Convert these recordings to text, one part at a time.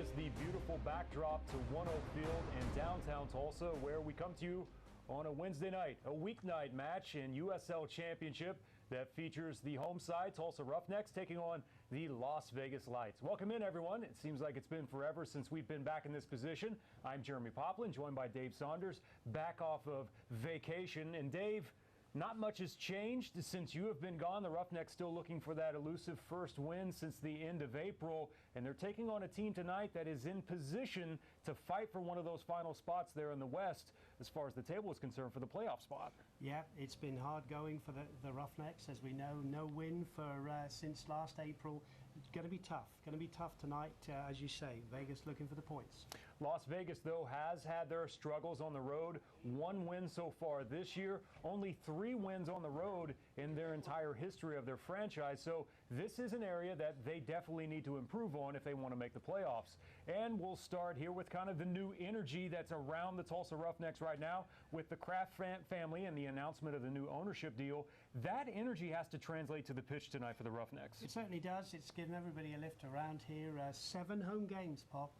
is the beautiful backdrop to One Oak Field in downtown Tulsa, where we come to you on a Wednesday night, a weeknight match in USL Championship that features the home side, Tulsa Roughnecks, taking on the Las Vegas Lights. Welcome in, everyone. It seems like it's been forever since we've been back in this position. I'm Jeremy Poplin, joined by Dave Saunders, back off of vacation. And Dave, not much has changed since you have been gone. The Roughnecks still looking for that elusive first win since the end of April, and they're taking on a team tonight that is in position to fight for one of those final spots there in the West as far as the table is concerned for the playoff spot. Yeah, it's been hard going for the Roughnecks. As we know, no win for since last April. It's going to be tough. Going to be tough tonight, as you say. Vegas looking for the points. Las Vegas, though, has had their struggles on the road. One win so far this year. Only 3 wins on the road in their entire history of their franchise. So this is an area that they definitely need to improve on if they want to make the playoffs. And we'll start here with kind of the new energy that's around the Tulsa Roughnecks right now with the Kraft family and the announcement of the new ownership deal. That energy has to translate to the pitch tonight for the Roughnecks. It certainly does. It's giving everybody a lift around here. 7 home games, Pop,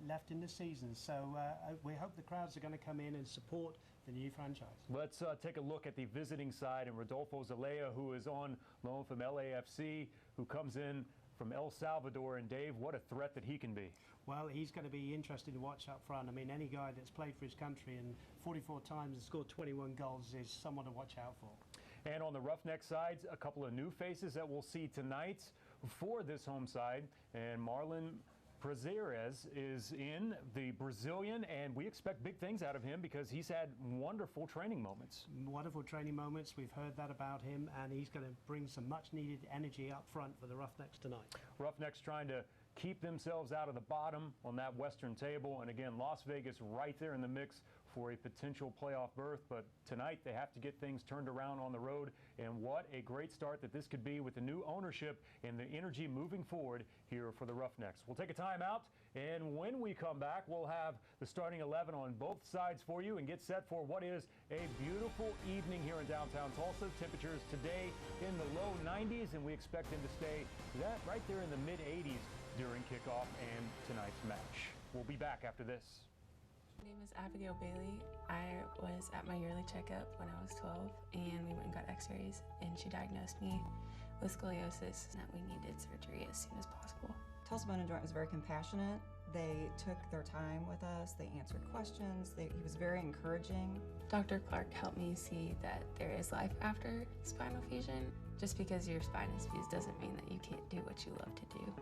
left in the season. So we hope the crowds are going to come in and support the new franchise. Let's take a look at the visiting side, and Rodolfo Zelaya, who is on loan from LAFC, who comes in from El Salvador. And Dave, what a threat that he can be. Well, he's going to be interesting to watch up front. I mean, any guy that's played for his country and 44 times and scored 21 goals is someone to watch out for. And on the Roughneck sides, a couple of new faces that we'll see tonight for this home side. And Marlon Prazeres is in, the Brazilian, and we expect big things out of him because he's had wonderful training moments. Wonderful training moments. We've heard that about him, and he's going to bring some much-needed energy up front for the Roughnecks tonight. Roughnecks trying to keep themselves out of the bottom on that Western table. And again, Las Vegas right there in the mix for a potential playoff berth. But tonight they have to get things turned around on the road. And what a great start that this could be with the new ownership and the energy moving forward here for the Roughnecks. We'll take a timeout, and when we come back, we'll have the starting 11 on both sides for you and get set for what is a beautiful evening here in downtown Tulsa. Temperatures today in the low 90s, and we expect them to stay right there in the mid 80s during kickoff and tonight's match. We'll be back after this. My name is Abigail Bailey. I was at my yearly checkup when I was 12, and we went and got x-rays, and she diagnosed me with scoliosis and that we needed surgery as soon as possible. Tulsa Bone and Joint was very compassionate. They took their time with us. They answered questions. He was very encouraging. Dr. Clark helped me see that there is life after spinal fusion. Just because your spine is fused doesn't mean that you can't do what you love to do.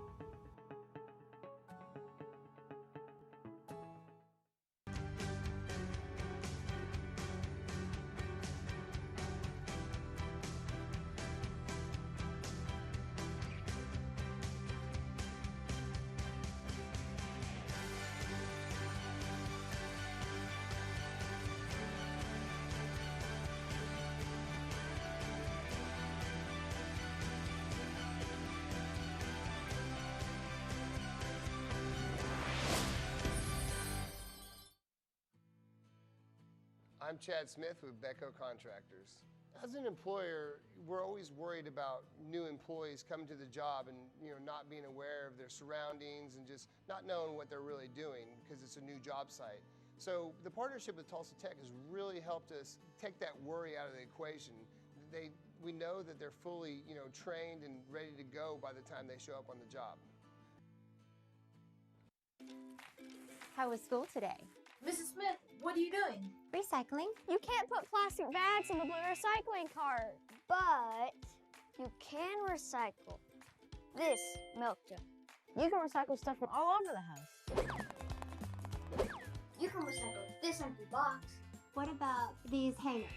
I'm Chad Smith with Becco Contractors. As an employer, we're always worried about new employees coming to the job and not being aware of their surroundings and just not knowing what they're really doing because it's a new job site. So the partnership with Tulsa Tech has really helped us take that worry out of the equation. We know that they're fully trained and ready to go by the time they show up on the job. How was school today? Mrs. Smith, what are you doing? Recycling. You can't put plastic bags in the blue recycling cart. But you can recycle this milk jug. You can recycle stuff from all over the house. You can recycle this empty box. What about these hangers?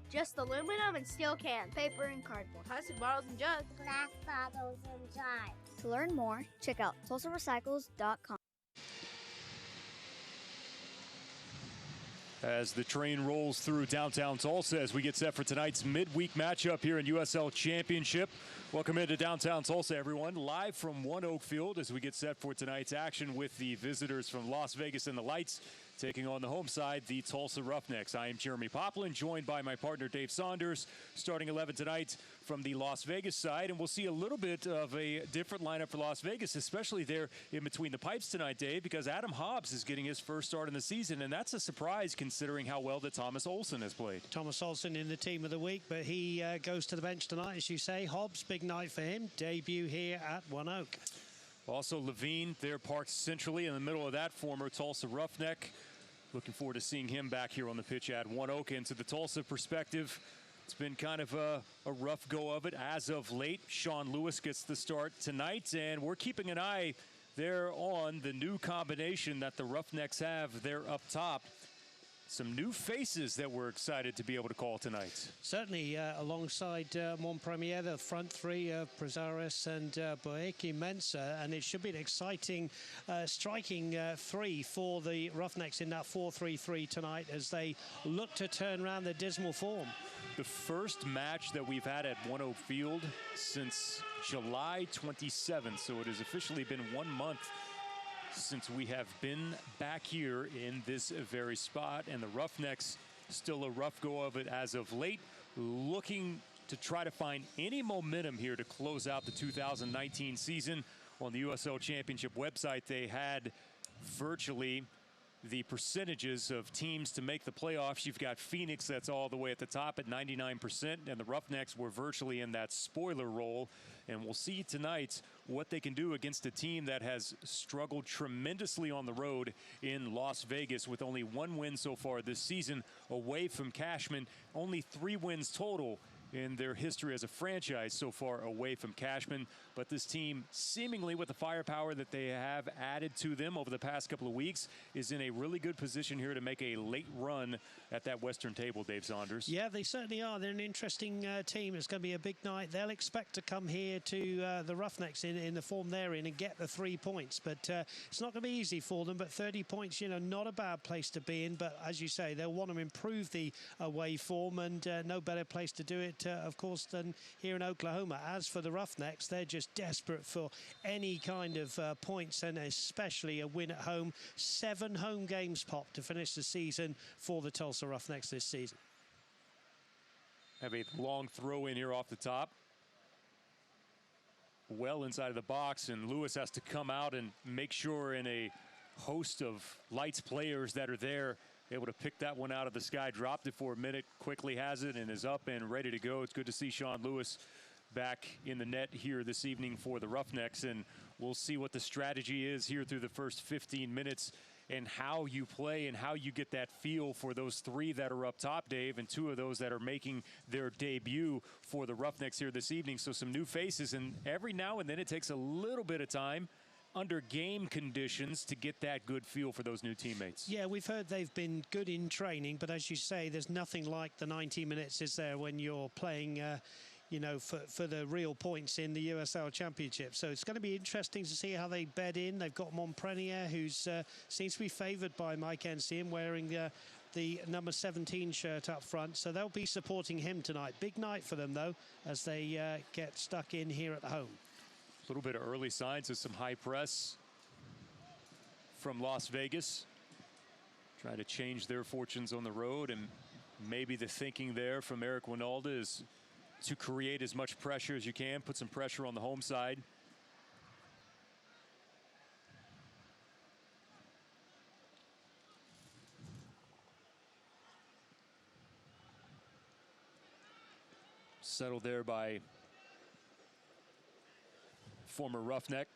Just aluminum and steel cans, paper and cardboard, plastic bottles and jugs, glass bottles and jars. To learn more, check out tulsarecycles.com. As the train rolls through downtown Tulsa as we get set for tonight's midweek matchup here in USL Championship. Welcome into downtown Tulsa, everyone. Live from One Oak Field as we get set for tonight's action with the visitors from Las Vegas and the Lights taking on the home side, the Tulsa Roughnecks. I am Jeremy Poplin, joined by my partner Dave Saunders, starting 11 tonight from the Las Vegas side. And we'll see a little bit of a different lineup for Las Vegas, especially there in between the pipes tonight, Dave, because Adam Hobbs is getting his first start in the season, and that's a surprise considering how well that Thomas Olsen has played. Thomas Olsen in the team of the week, but he goes to the bench tonight, as you say. Hobbs, big night for him. Debut here at One Oak. Also, Levine there parked centrally in the middle of that, former Tulsa Roughneck. Looking forward to seeing him back here on the pitch at One Oak. And to the Tulsa perspective, it's been kind of a rough go of it as of late. Sean Lewis gets the start tonight, and we're keeping an eye there on the new combination that the Roughnecks have there up top. Some new faces that we're excited to be able to call tonight. Certainly, alongside Montpremier, the front three of Prazaris and Boeki Mensah, and it should be an exciting, striking three for the Roughnecks in that 4-3-3 tonight as they look to turn around their dismal form. The first match that we've had at One Oak Field since July 27th, so it has officially been 1 month since we have been back here in this very spot, and the Roughnecks still a rough go of it as of late, looking to try to find any momentum here to close out the 2019 season. On the USL Championship website, they had virtually the percentages of teams to make the playoffs. You've got Phoenix that's all the way at the top at 99%, and the Roughnecks were virtually in that spoiler role. And we'll see tonight what they can do against a team that has struggled tremendously on the road in Las Vegas with only 1 win so far this season away from Cashman. Only 3 wins total in their history as a franchise so far away from Cashman. But this team, seemingly with the firepower that they have added to them over the past couple of weeks, is in a really good position here to make a late run at that Western table, Dave Saunders. Yeah, they certainly are. They're an interesting team. It's going to be a big night. They'll expect to come here to the Roughnecks in the form they're in and get the 3 points. But it's not going to be easy for them. But 30 points, you know, not a bad place to be in. But as you say, they'll want to improve the away form, and no better place to do it, of course, than here in Oklahoma. As for the Roughnecks, they're just desperate for any kind of points, and especially a win at home. 7 home games popped to finish the season for the Tulsa Roughnecks this season. Have a long throw in here off the top. Well inside of the box, and Lewis has to come out and make sure in a host of Lights players that are there, able to pick that one out of the sky. Dropped it for a minute, quickly has it, and is up and ready to go. It's good to see Sean Lewis back in the net here this evening for the Roughnecks, and we'll see what the strategy is here through the first 15 minutes and how you play and how you get that feel for those 3 that are up top, Dave, and 2 of those that are making their debut for the Roughnecks here this evening. So some new faces, and every now and then it takes a little bit of time under game conditions to get that good feel for those new teammates. Yeah, we've heard they've been good in training, but as you say, there's nothing like the 90 minutes, is there, when you're playing you know, for the real points in the USL Championship. So it's going to be interesting to see how they bed in. They've got Montpremier, who seems to be favoured by Mike Ensign, wearing the number 17 shirt up front. So they'll be supporting him tonight. Big night for them, though, as they get stuck in here at home. A little bit of early signs of some high press from Las Vegas. Trying to change their fortunes on the road, and maybe the thinking there from Eric Winalda is to create as much pressure as you can, put some pressure on the home side. Settled there by former Roughneck.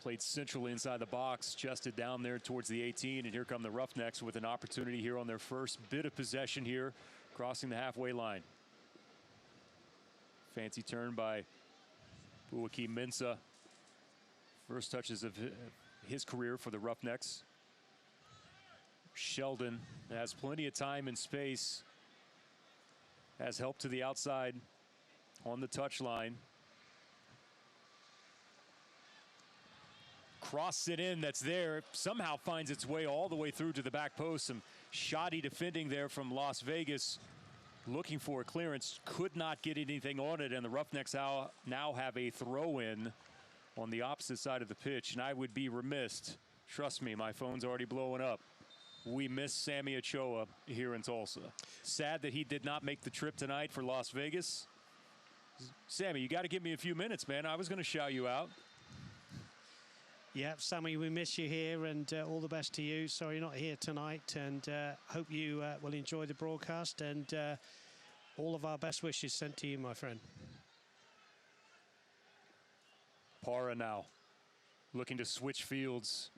Played centrally inside the box, chested down there towards the 18, and here come the Roughnecks with an opportunity here on their first bit of possession here, crossing the halfway line. Fancy turn by Boeki Mensah. First touches of his career for the Roughnecks. Sheldon has plenty of time and space, has help to the outside on the touchline. Crosses it in, that's there, somehow finds its way all the way through to the back post. Some shoddy defending there from Las Vegas, looking for a clearance, could not get anything on it, and the Roughnecks now have a throw-in on the opposite side of the pitch. And I would be remiss, Trust me, my phone's already blowing up. We miss Sammy Ochoa here in Tulsa. Sad that he did not make the trip tonight for Las Vegas. Sammy, you got to give me a few minutes, man. I was going to shout you out. Yeah, Sammy, we miss you here, and all the best to you. Sorry you're not here tonight, and hope you will enjoy the broadcast, and all of our best wishes sent to you, my friend. Parra now looking to switch fields.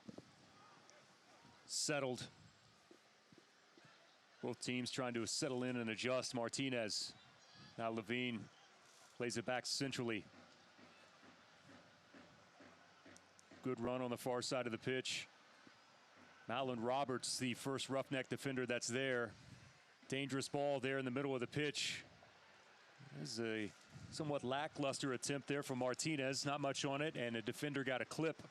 Settled. Both teams trying to settle in and adjust. Martinez. Now Levine plays it back centrally. Good run on the far side of the pitch. Malin Roberts, the first Roughneck defender that's there. Dangerous ball there in the middle of the pitch. There's a somewhat lackluster attempt there from Martinez. Not much on it, and a defender got a clip.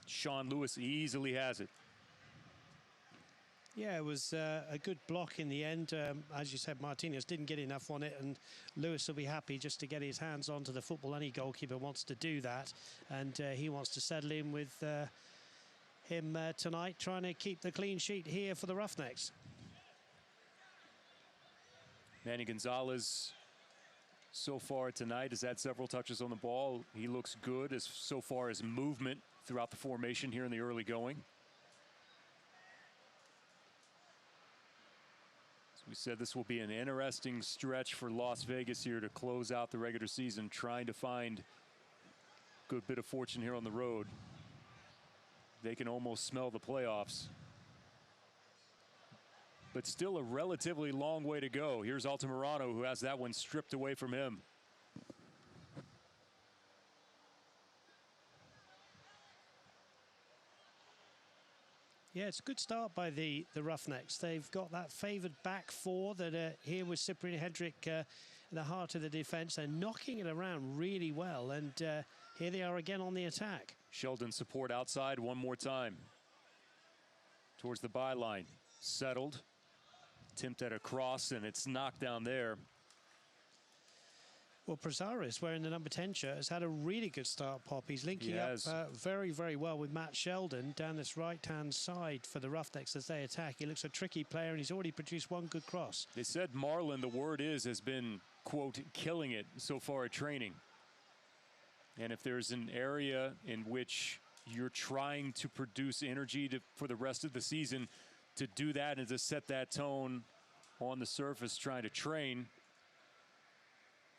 Sean Lewis easily has it. Yeah, it was a good block in the end. As you said, Martinez didn't get enough on it, and Lewis will be happy just to get his hands onto the football. Any goalkeeper wants to do that, and he wants to settle in with him tonight, trying to keep the clean sheet here for the Roughnecks. Manny Gonzalez, so far tonight, has had several touches on the ball. He looks good as so far as movement throughout the formation here in the early going. We said this will be an interesting stretch for Las Vegas here to close out the regular season, trying to find a good bit of fortune here on the road. They can almost smell the playoffs. But still a relatively long way to go. Here's Altamirano, who has that one stripped away from him. Yeah, it's a good start by the Roughnecks. They've got that favoured back four that here with Cyprian Hedrick in the heart of the defence. They're knocking it around really well, and here they are again on the attack. Sheldon support outside one more time. Towards the byline. Settled. Attempt at a cross, and it's knocked down there. Well, Prazaris, wearing the number 10 shirt, has had a really good start, Pop. He's linking up very, very well with Matt Sheldon down this right-hand side for the Roughnecks as they attack. He looks a tricky player, and he's already produced one good cross. They said Marlin, the word is, has been, quote, killing it so far at training. And if there's an area in which you're trying to produce energy for the rest of the season, to do that and to set that tone on the surface, trying to train,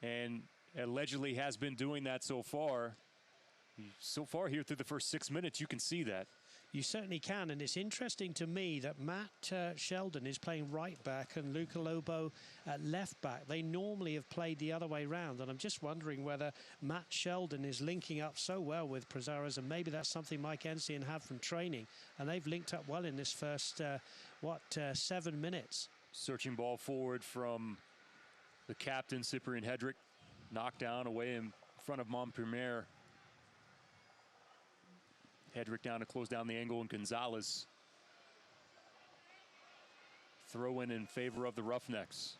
and allegedly has been doing that so far. So far here through the first 6 minutes, you can see that. You certainly can, and it's interesting to me that Matt Sheldon is playing right back and Luca Lobo at left back. They normally have played the other way round, and I'm just wondering whether Matt Sheldon is linking up so well with Prazaris, and maybe that's something Mike Ensign had from training, and they've linked up well in this first, 7 minutes. Searching ball forward from the captain, Cyprian Hedrick. Knocked down away in front of Montpremier. Hedrick down to close down the angle, and Gonzalez. Throw in favor of the Roughnecks.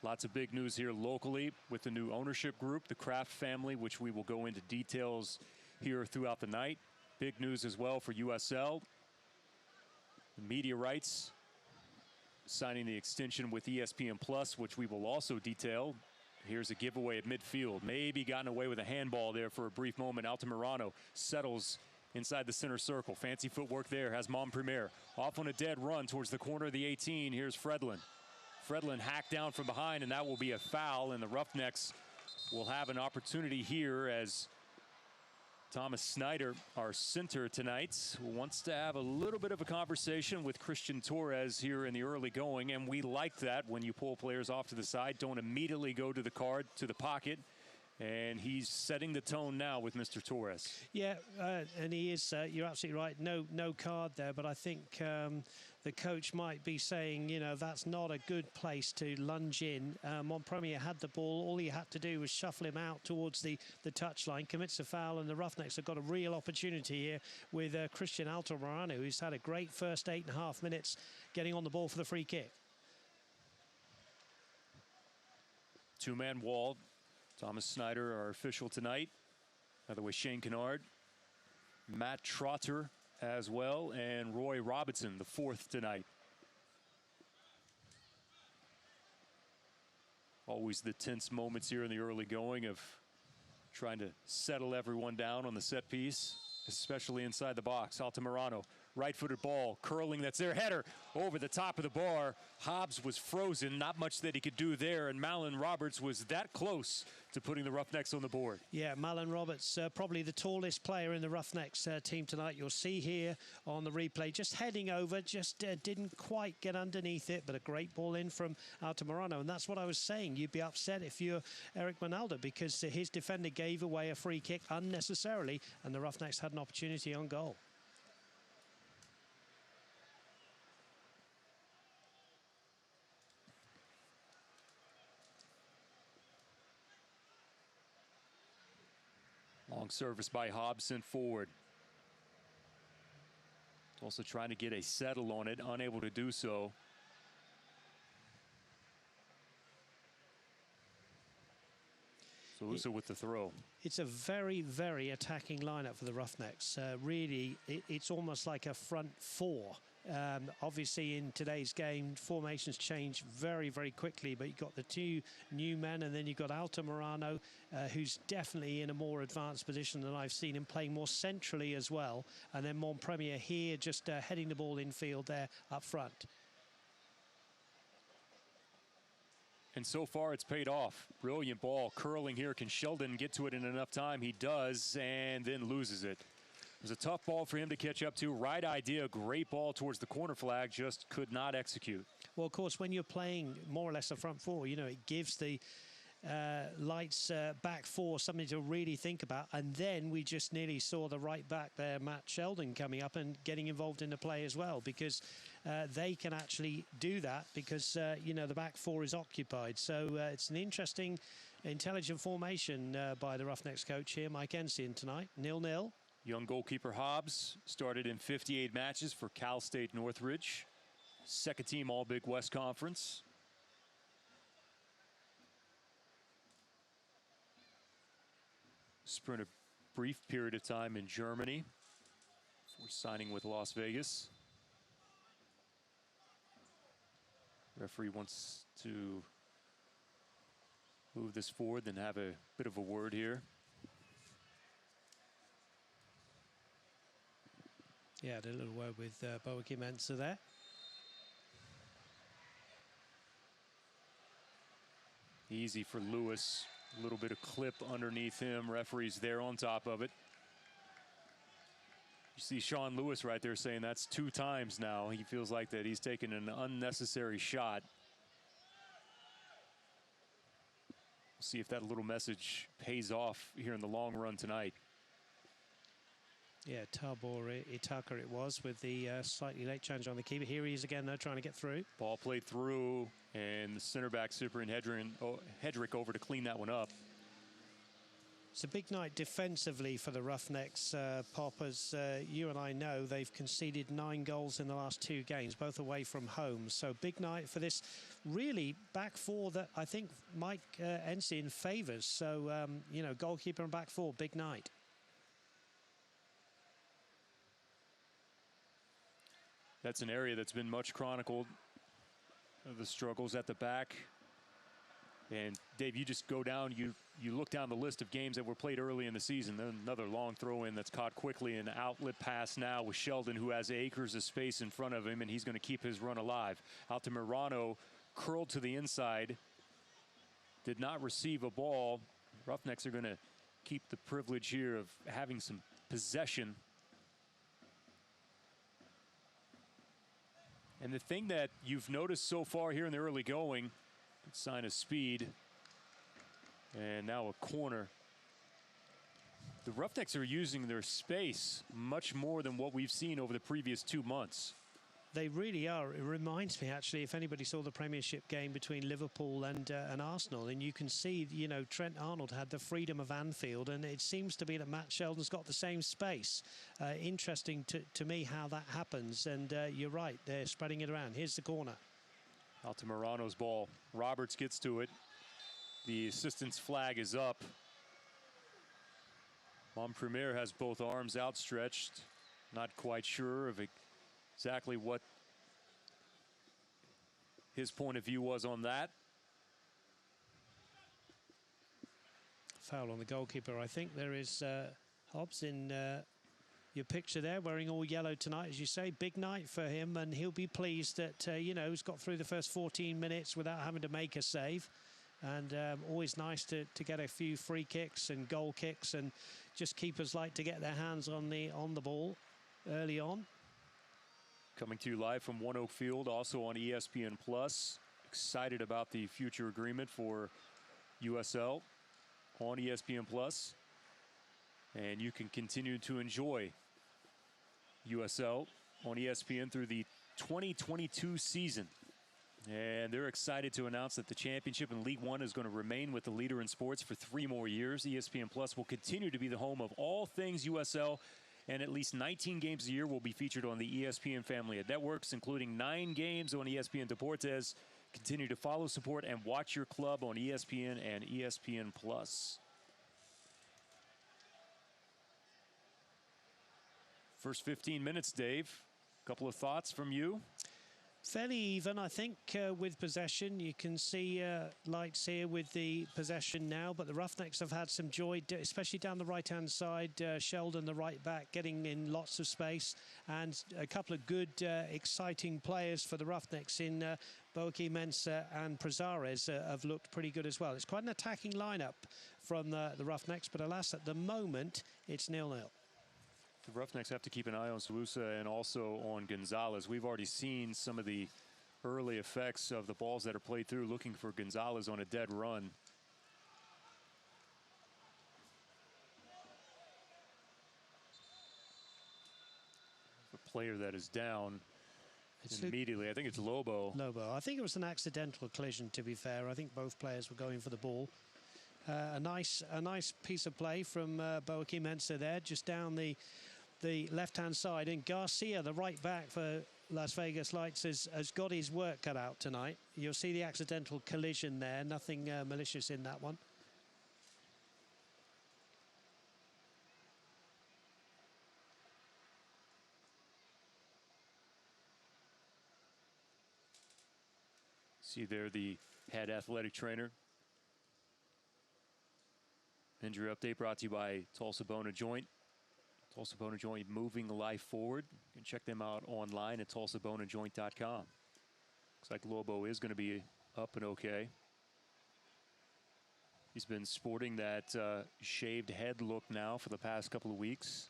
Lots of big news here locally with the new ownership group, the Kraft family, which we will go into details here throughout the night. Big news as well for USL. The media rights, signing the extension with ESPN Plus, which we will also detail. Here's a giveaway at midfield. Maybe gotten away with a handball there for a brief moment. Altamirano settles inside the center circle. Fancy footwork there, has Montpremier. Off on a dead run towards the corner of the 18. Here's Fredlin. Fredlin hacked down from behind, and that will be a foul, and the Roughnecks will have an opportunity here as Thomas Snyder, our center tonight, wants to have a little bit of a conversation with Christian Torres here in the early going, and we like that when you pull players off to the side. Don't immediately go to the card, to the pocket, and he's setting the tone now with Mr. Torres. Yeah, and he is, you're absolutely right, no card there, but I think the coach might be saying, you know, that's not a good place to lunge in. Montpremier had the ball. All he had to do was shuffle him out towards the touchline, commits a foul, and the Roughnecks have got a real opportunity here with Christian Altamirano, who's had a great first 8.5 minutes getting on the ball for the free kick. Two-man wall. Thomas Snyder, our official tonight. By the way, Shane Kennard Matt Trotter as well, and Roy Robinson, the 4th tonight. Always the tense moments here in the early going of trying to settle everyone down on the set piece, especially inside the box. Altamirano, right-footed ball, curling, that's their header over the top of the bar. Hobbs was frozen, not much that he could do there, and Malin Roberts was that close to putting the Roughnecks on the board. Yeah, Malin Roberts, probably the tallest player in the Roughnecks team tonight. You'll see here on the replay, just heading over, just didn't quite get underneath it, but a great ball in from Altamirano. And that's what I was saying. You'd be upset if you're Eric Manalda, because his defender gave away a free kick unnecessarily, and the Roughnecks had an opportunity on goal. Long service by Hobbs sent forward. Also trying to get a settle on it, unable to do so. Tulsa with the throw. It's a very, very attacking lineup for the Roughnecks. Really, it's almost like a front four. Obviously, in today's game, formations change very, very quickly, but you've got the two new men, and then you've got Altamirano, who's definitely in a more advanced position than I've seen him, playing more centrally as well. And then Montpremier here, just heading the ball infield there up front. And so far, it's paid off. Brilliant ball, curling here. Can Sheldon get to it in enough time? He does, and then loses it. It was a tough ball for him to catch up to. Right idea, great ball towards the corner flag, just could not execute. Well, of course, when you're playing more or less a front four, you know, it gives the Lights back four something to really think about. And then we just nearly saw the right back there, Matt Sheldon, coming up and getting involved in the play as well, because they can actually do that because, you know, the back four is occupied. So it's an interesting, intelligent formation by the Roughnecks coach here, Mike Ensign, tonight. 0-0. Young goalkeeper Hobbs started in 58 matches for Cal State Northridge. Second team All Big West Conference. Spent a brief period of time in Germany before signing with Las Vegas. Referee wants to move this forward, then have a bit of a word here. Yeah, did a little word with Boakim Mensah there. Easy for Lewis. A little bit of clip underneath him. Referee's there on top of it. You see Sean Lewis right there saying that's 2 times now. He feels like that he's taken an unnecessary shot. We'll see if that little message pays off here in the long run tonight. Yeah, Tubb or Itaka it was, with the slightly late change on the keeper. Here he is again, though, trying to get through. Ball played through, and the center back, Cyprian Hedrick, over to clean that one up. It's a big night defensively for the Roughnecks, Pop. As you and I know, they've conceded 9 goals in the last 2 games, both away from home. So big night for this really back four that I think Mike Ensign favours. So, you know, goalkeeper and back four, big night. That's an area that's been much chronicled, the struggles at the back. And Dave, you just go down, you look down the list of games that were played early in the season. Then another long throw in that's caught quickly, an outlet pass now with Sheldon, who has acres of space in front of him, and he's going to keep his run alive. Altamirano curled to the inside, did not receive a ball. Roughnecks are going to keep the privilege here of having some possession. And the thing that you've noticed so far here in the early going, sign of speed, and now a corner. The Roughnecks are using their space much more than what we've seen over the previous 2 months. They really are. It reminds me, actually, if anybody saw the Premiership game between Liverpool and Arsenal, and you can see, you know, Trent Arnold had the freedom of Anfield, and it seems to be that Matt Sheldon's got the same space. Interesting to me how that happens, and you're right, they're spreading it around. Here's the corner. Altamirano's ball. Roberts gets to it. The assistant's flag is up. Premier has both arms outstretched. Not quite sure of exactly what his point of view was on that. Foul on the goalkeeper, I think. There is Hobbs in your picture there, wearing all yellow tonight, as you say. Big night for him, and he'll be pleased that, you know, he's got through the first 14 minutes without having to make a save. And always nice to get a few free kicks and goal kicks, and just keepers like to get their hands on the ball early on. Coming to you live from One Oak Field, also on ESPN Plus. Excited about the future agreement for USL on ESPN Plus, and you can continue to enjoy USL on ESPN through the 2022 season. And they're excited to announce that the championship in League One is going to remain with the leader in sports for 3 more years. ESPN Plus will continue to be the home of all things USL, and at least 19 games a year will be featured on the ESPN family of networks, including 9 games on ESPN Deportes. Continue to follow, support, and watch your club on ESPN and ESPN Plus. First 15 minutes, Dave. A couple of thoughts from you? Fairly even, I think, with possession. You can see lights here with the possession now, but the Roughnecks have had some joy, especially down the right-hand side. Sheldon, the right back, getting in lots of space, and a couple of good, exciting players for the Roughnecks in Boaki Mensah and Prazares have looked pretty good as well. It's quite an attacking lineup from the Roughnecks, but alas, at the moment, it's 0-0. The Roughnecks have to keep an eye on Sousa and also on Gonzalez. We've already seen some of the early effects of the balls that are played through, looking for Gonzalez on a dead run. A player that is down immediately. I think it's Lobo. Lobo. I think it was an accidental collision, to be fair. I think both players were going for the ball. A nice piece of play from Boaki Mensah there, just down the left-hand side. And Garcia, the right back for Las Vegas Lights, has got his work cut out tonight. You'll see the accidental collision there. Nothing malicious in that one. See there the head athletic trainer. Injury update brought to you by Tulsa Bone & Joint. Tulsa Bone & Joint, moving life forward. You can check them out online at tulsaboneandjoint.com. Looks like Lobo is going to be up and okay. He's been sporting that shaved head look now for the past couple of weeks.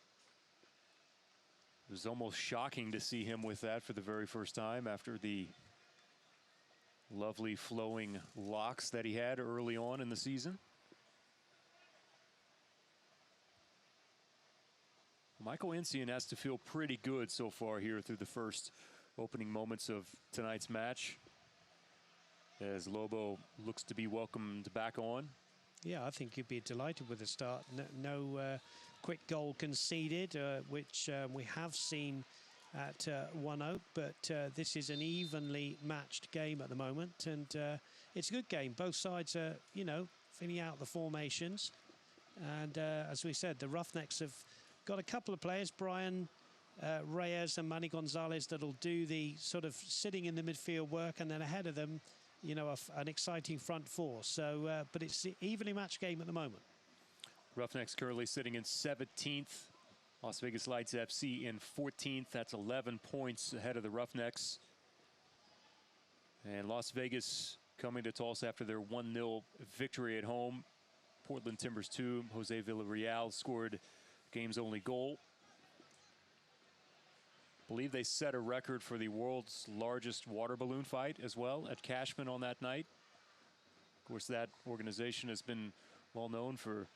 It was almost shocking to see him with that for the very first time after the lovely flowing locks that he had early on in the season. Michael Insian has to feel pretty good so far here through the first opening moments of tonight's match, as Lobo looks to be welcomed back on. Yeah, I think you'd be delighted with the start. No quick goal conceded, which we have seen at One Oak, but this is an evenly matched game at the moment, and it's a good game. Both sides are, you know, filling out the formations, and as we said, the Roughnecks have got a couple of players, Brian Reyes and Manny Gonzalez, that'll do the sort of sitting in the midfield work, and then ahead of them, you know, an exciting front four. So, but it's an evenly matched game at the moment. Roughnecks currently sitting in 17th. Las Vegas Lights FC in 14th. That's 11 points ahead of the Roughnecks. And Las Vegas coming to Tulsa after their 1-0 victory at home. Portland Timbers 2. Jose Villarreal scored game's only goal. I believe they set a record for the world's largest water balloon fight as well at Cashman on that night. Of course, that organization has been well known for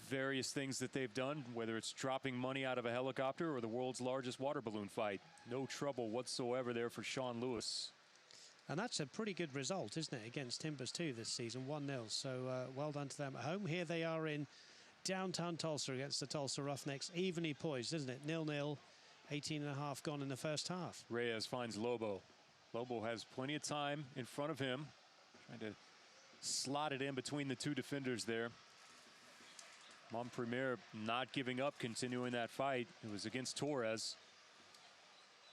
various things that they've done, whether it's dropping money out of a helicopter or the world's largest water balloon fight. No trouble whatsoever there for Sean Lewis. And that's a pretty good result, isn't it, against Timbers 2 this season, 1-0. So well done to them at home. Here they are in downtown Tulsa against the Tulsa Roughnecks. Evenly poised, isn't it? 0-0, 18.5 gone in the first half. Reyes finds Lobo. Lobo has plenty of time in front of him, trying to slot it in between the two defenders there. Montpremier not giving up, continuing that fight. It was against Torres.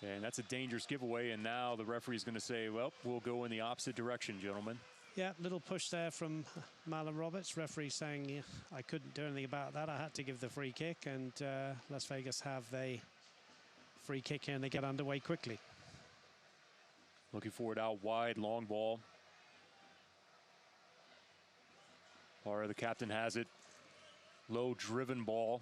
And that's a dangerous giveaway. And now the referee is going to say, well, we'll go in the opposite direction, gentlemen. Yeah, little push there from Marlon Roberts. Referee saying, yeah, I couldn't do anything about that. I had to give the free kick. And Las Vegas have the free kick here, and they get underway quickly. Looking for it out wide, long ball. Or the captain has it. Low driven ball.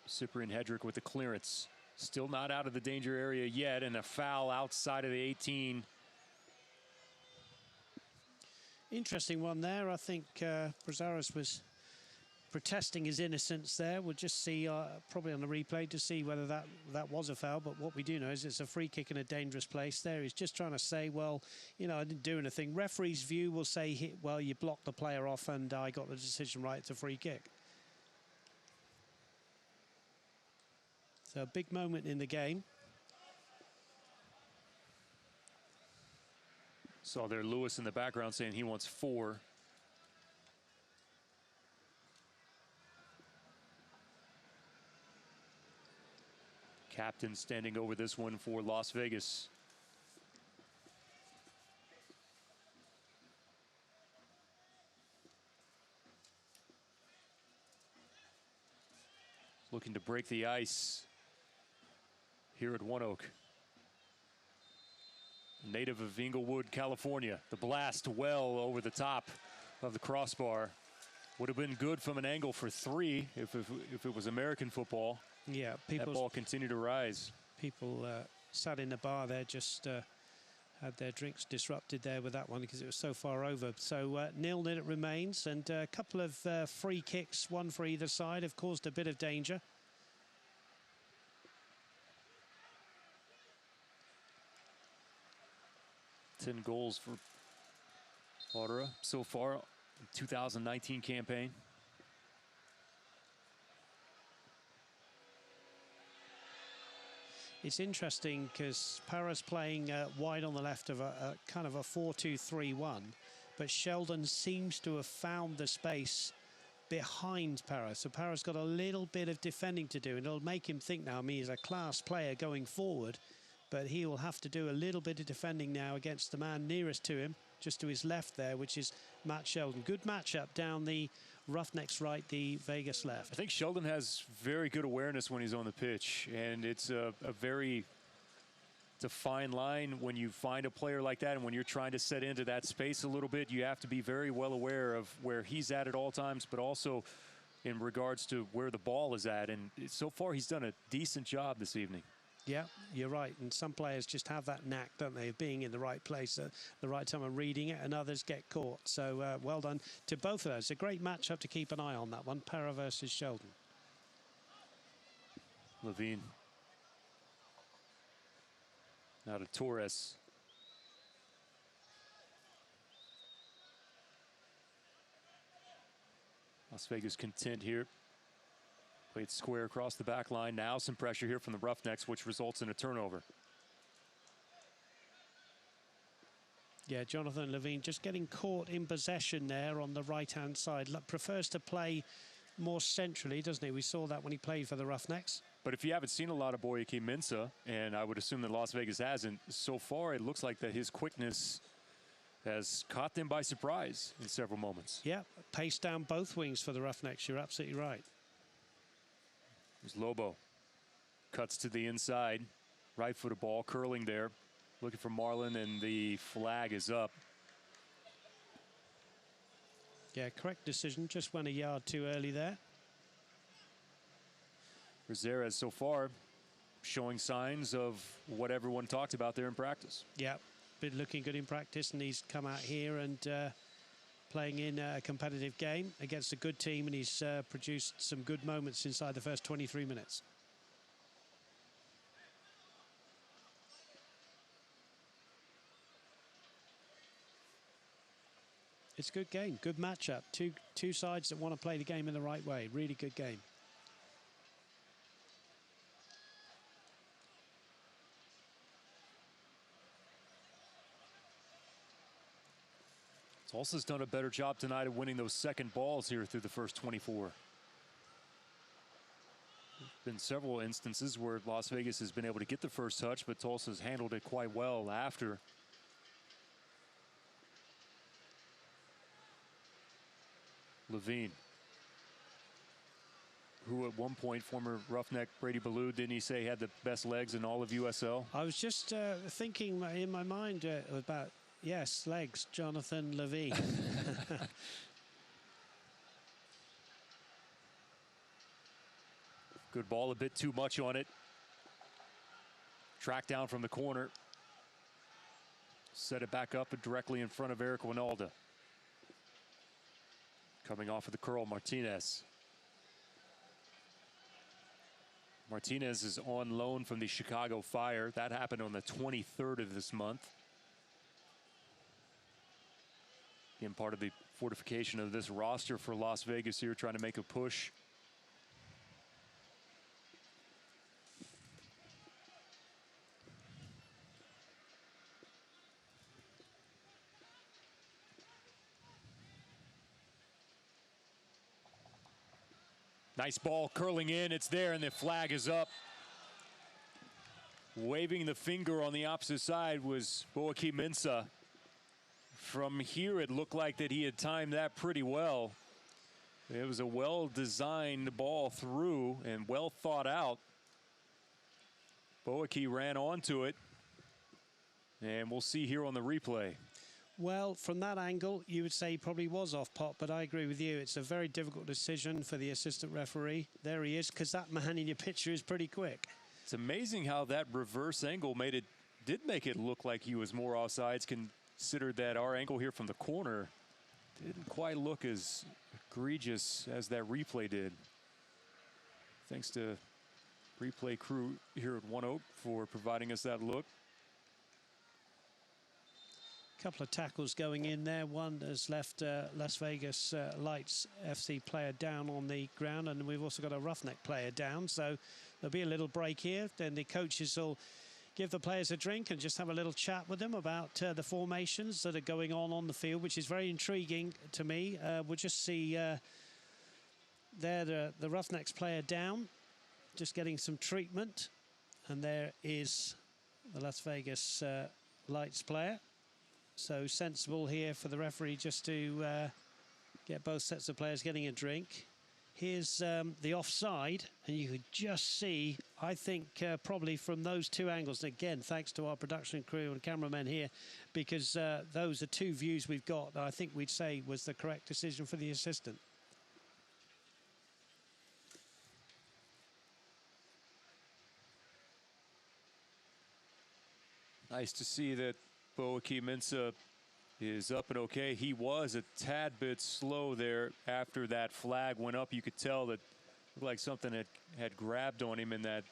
Cyprian Hedrick with the clearance. Still not out of the danger area yet, and a foul outside of the 18. Interesting one there. I think Brazares was protesting his innocence there. We'll just see probably on the replay to see whether that was a foul. But what we do know is it's a free kick in a dangerous place there. He's just trying to say, well, you know, I didn't do anything. Referee's view will say, well, you blocked the player off and I got the decision right. It's a free kick. So a big moment in the game. Saw there Lewis in the background saying he wants 4. Captain standing over this one for Las Vegas. Looking to break the ice here at One Oak. Native of Inglewood, California. The blast well over the top of the crossbar. Would have been good from an angle for 3 if it was American football. Yeah, that ball continued to rise. People sat in the bar there, just had their drinks disrupted there with that one because it was so far over. So 0-0 it remains, and a couple of free kicks, one for either side, have caused a bit of danger. Ten goals for Ottawa so far in 2019 campaign. It's interesting because Para's playing wide on the left of a kind of a 4-2-3-1, but Sheldon seems to have found the space behind Para. So Para's got a little bit of defending to do, and it'll make him think now, I mean, he's a class player going forward, but he will have to do a little bit of defending now against the man nearest to him, just to his left there, which is Matt Sheldon. Good matchup down the Roughnecks right, the Vegas left. I think Sheldon has very good awareness when he's on the pitch, and it's a fine line when you find a player like that, and when you're trying to set into that space a little bit, you have to be very well aware of where he's at all times, but also in regards to where the ball is at. And so far, he's done a decent job this evening. Yeah, you're right. And some players just have that knack, don't they, of being in the right place at the right time and reading it, and others get caught. So well done to both of those. A great matchup to keep an eye on, that one, Para versus Sheldon. Levine. Now to Torres. Las Vegas content here. Played square across the back line. Now some pressure here from the Roughnecks, which results in a turnover. Yeah, Jonathan Levine just getting caught in possession there on the right-hand side. Prefers to play more centrally, doesn't he? We saw that when he played for the Roughnecks. But if you haven't seen a lot of Boyaki Mensah, and I would assume that Las Vegas hasn't, so far it looks like that his quickness has caught them by surprise in several moments. Yeah, pace down both wings for the Roughnecks. You're absolutely right. There's Lobo. Cuts to the inside. Right-footed ball curling there. Looking for Marlon, and the flag is up. Yeah, correct decision. Just went a yard too early there. Brazares so far showing signs of what everyone talked about there in practice. Yeah, been looking good in practice, and he's come out here and playing in a competitive game against a good team, and he's produced some good moments inside the first 23 minutes. It's a good game, good matchup. Two sides that want to play the game in the right way. Really good game. Tulsa's done a better job tonight of winning those second balls here through the first 24. been several instances where Las Vegas has been able to get the first touch, but Tulsa's handled it quite well after. Levine, who at one point, former Roughneck Brady Ballou, didn't he say had the best legs in all of USL? I was just thinking in my mind about, yes, legs, Jonathan Levine. Good ball, a bit too much on it. Track down from the corner. Set it back up directly in front of Eric Winalda. Coming off of the curl, Martinez. Martinez is on loan from the Chicago Fire. That happened on the 23rd of this month. Again, part of the fortification of this roster for Las Vegas here, trying to make a push. Nice ball curling in, it's there, and the flag is up. Waving the finger on the opposite side was Boaki Mensah. From here, it looked like that he had timed that pretty well. It was a well-designed ball through and well thought out. Boaki ran onto it, and we'll see here on the replay. Well, from that angle, you would say he probably was off pot, but I agree with you. It's a very difficult decision for the assistant referee. There he is, because that man in your picture is pretty quick. It's amazing how that reverse angle did make it look like he was more offsides, considered that our angle here from the corner didn't quite look as egregious as that replay did. Thanks to replay crew here at One Oak for providing us that look. Couple of tackles going in there. One has left Las Vegas Lights FC player down on the ground, and we've also got a Roughneck player down, so there'll be a little break here. Then the coaches will give the players a drink and just have a little chat with them about the formations that are going on the field, which is very intriguing to me. We'll just see there the Roughnecks player down, just getting some treatment, and there is the Las Vegas Lights player. So sensible here for the referee just to get both sets of players getting a drink. Here's the offside, and you could just see, I think, probably from those two angles, and again, thanks to our production crew and cameramen here, because those are two views we've got that I think we'd say was the correct decision for the assistant. Nice to see that Boaki Mensah is up and okay. He was a tad bit slow there after that flag went up. You could tell that it looked like something had grabbed on him in that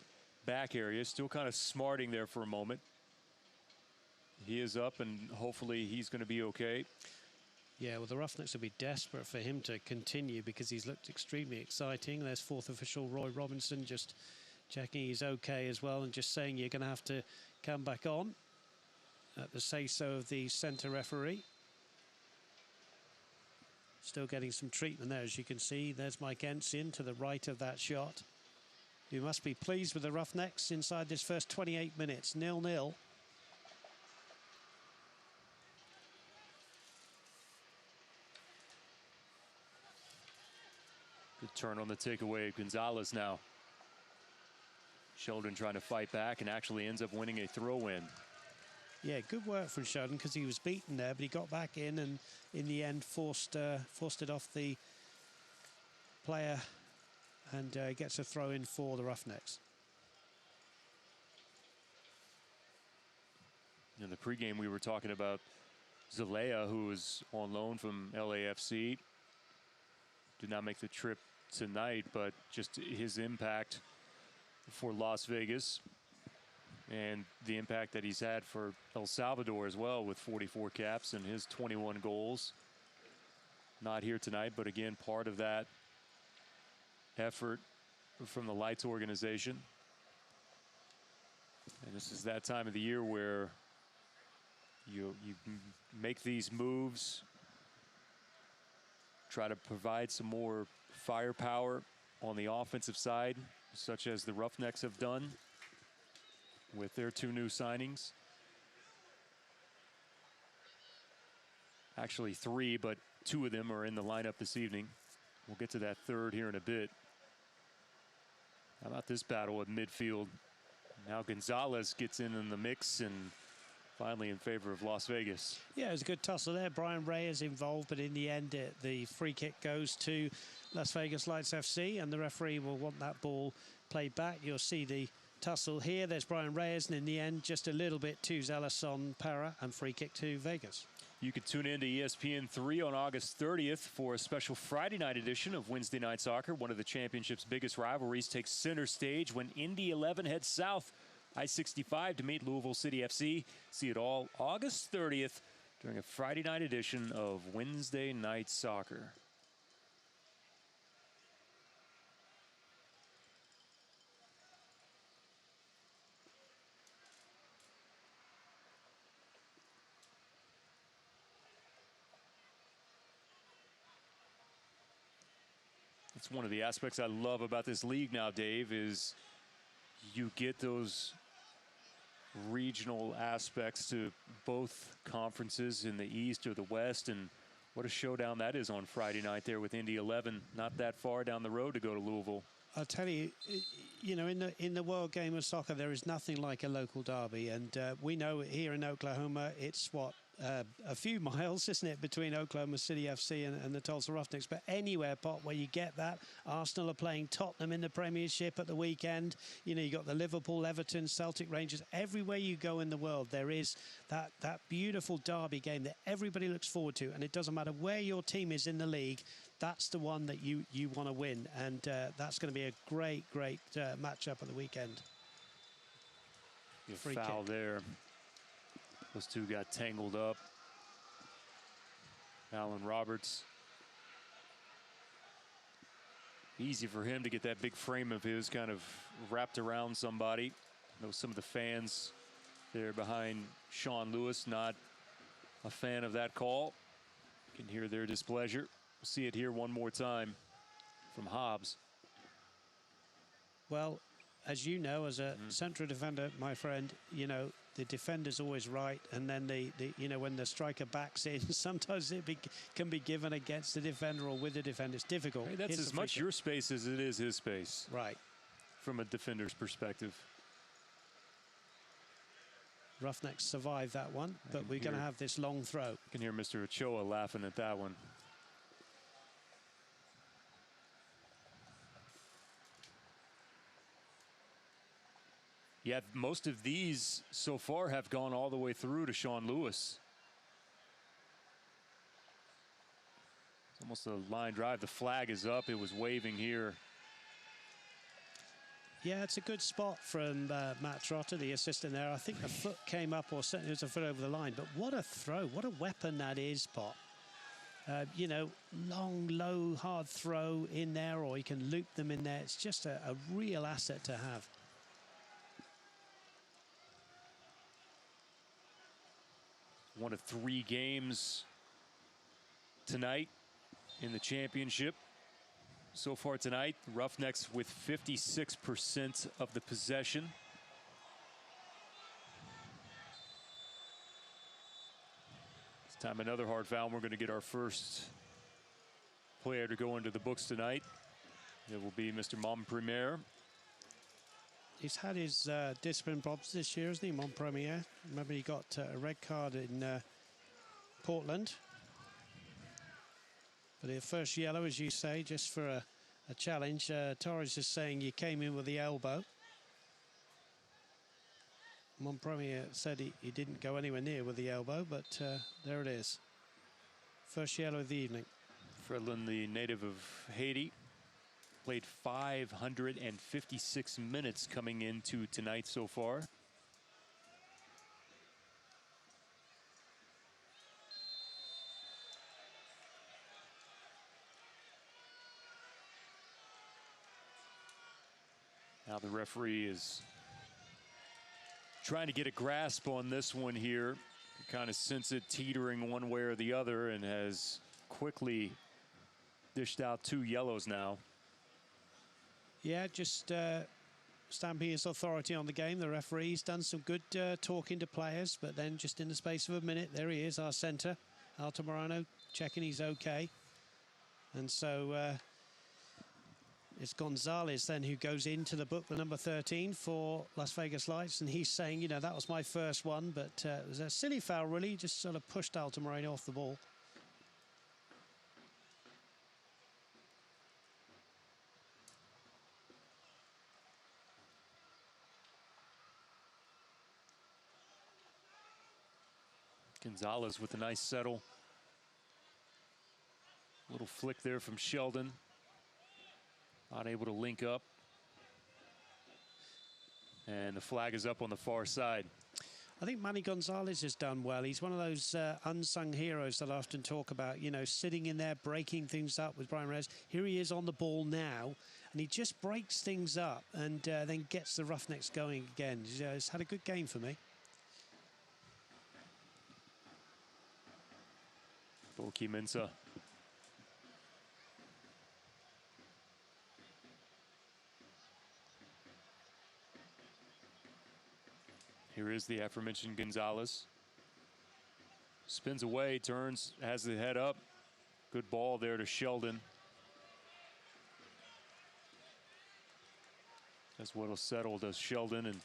back area. Still kind of smarting there for a moment. He is up, and hopefully he's going to be okay. Yeah, well, the Roughnecks will be desperate for him to continue because he's looked extremely exciting. There's fourth official Roy Robinson just checking he's okay as well, and just saying you're going to have to come back on at the say-so of the centre referee. Still getting some treatment there, as you can see. There's Mike Ensign to the right of that shot. You must be pleased with the Roughnecks inside this first 28 minutes, 0-0. Good turn on the takeaway. Gonzalez now. Sheldon trying to fight back and actually ends up winning a throw-in. Yeah, good work from Sheldon because he was beaten there, but he got back in and in the end forced it off the player and gets a throw in for the Roughnecks. In the pregame, we were talking about Zalea, who was on loan from LAFC. Did not make the trip tonight, but just his impact for Las Vegas and the impact that he's had for El Salvador as well, with 44 caps and his 21 goals. Not here tonight, but again, part of that effort from the Lights organization. And this is that time of the year where you make these moves, try to provide some more firepower on the offensive side such as the Roughnecks have done with their 2 new signings. Actually 3, but 2 of them are in the lineup this evening. We'll get to that third here in a bit. How about this battle at midfield? Now Gonzalez gets in the mix and finally in favor of Las Vegas. Yeah, it was a good tussle there. Brian Reyes involved, but in the end, the free kick goes to Las Vegas Lights FC, and the referee will want that ball played back. You'll see the tussle here. There's Brian Reyes, and in the end, just a little bit too zealous on Para, and free kick to Vegas. You can tune in to ESPN3 on August 30th for a special Friday night edition of Wednesday Night Soccer. One of the championship's biggest rivalries takes center stage when Indy 11 heads south I-65 to meet Louisville City FC. See it all August 30th during a Friday night edition of Wednesday Night Soccer. It's one of the aspects I love about this league now, Dave, is you get those regional aspects to both conferences in the East or the West, and what a showdown that is on Friday night there with Indy 11, not that far down the road to go to Louisville. I'll tell you, you know, in the world game of soccer, there is nothing like a local derby, and we know here in Oklahoma, it's what, a few miles, isn't it, between Oklahoma City FC and the Tulsa Roughnecks. But anywhere, Pop, where you get that. Arsenal are playing Tottenham in the Premiership at the weekend. You know, you got the Liverpool, Everton, Celtic, Rangers. Everywhere you go in the world, there is that beautiful derby game that everybody looks forward to. And it doesn't matter where your team is in the league, that's the one that you want to win. And that's going to be a great matchup at the weekend. Free foul kick there. Those two got tangled up. Alan Roberts. Easy for him to get that big frame of his kind of wrapped around somebody. I know some of the fans there behind Sean Lewis, not a fan of that call. You can hear their displeasure. We'll see it here one more time from Hobbs. Well, as you know, as a central defender, my friend, you know, the defender's always right, and then you know, when the striker backs in, sometimes it can be given against the defender or with the defender. It's difficult. Hey, that's as much your space as it is his space. Right. From a defender's perspective. Roughnecks survived that one, but we're going to have this long throw. You can hear Mr. Ochoa laughing at that one. Yeah, most of these so far have gone all the way through to Sean Lewis. It's almost a line drive. The flag is up. It was waving here. Yeah, it's a good spot from Matt Trotter, the assistant there. I think the foot came up, or certainly it was a foot over the line. But what a throw. What a weapon that is, Pop. You know, long, low, hard throw in there, or you can loop them in there. It's just a real asset to have. One of 3 games tonight in the championship. So far tonight, the Roughnecks with 56% of the possession. This time another hard foul. We're going to get our first player to go into the books tonight. It will be Mr. Montpremier. He's had his discipline problems this year, hasn't he, Montpremier? Remember, he got a red card in Portland. But the first yellow, as you say, just for a challenge. Torres is saying you came in with the elbow. Montpremier said he didn't go anywhere near with the elbow, but there it is. First yellow of the evening. Fredlin, the native of Haiti, played 556 minutes coming into tonight so far. Now the referee is trying to get a grasp on this one here. You kind of sense it teetering one way or the other, and has quickly dished out 2 yellows now. Yeah, just stamping his authority on the game. The referee's done some good talking to players, but then just in the space of a minute, there he is, our centre, Altamirano, checking he's okay. And so it's Gonzalez then who goes into the book, the number 13 for Las Vegas Lights, and he's saying, you know, that was my first one, but it was a silly foul, really, just sort of pushed Altamirano off the ball. Gonzalez with a nice settle. Little flick there from Sheldon. Not able to link up. And the flag is up on the far side. I think Manny Gonzalez has done well. He's one of those unsung heroes that I often talk about, you know, sitting in there, breaking things up with Brian Reyes. Here he is on the ball now, and he just breaks things up and then gets the Roughnecks going again. He's had a good game for me. Minsa. Here is the aforementioned Gonzalez. Spins away, turns, has the head up. Good ball there to Sheldon. That's what'll settle to Sheldon.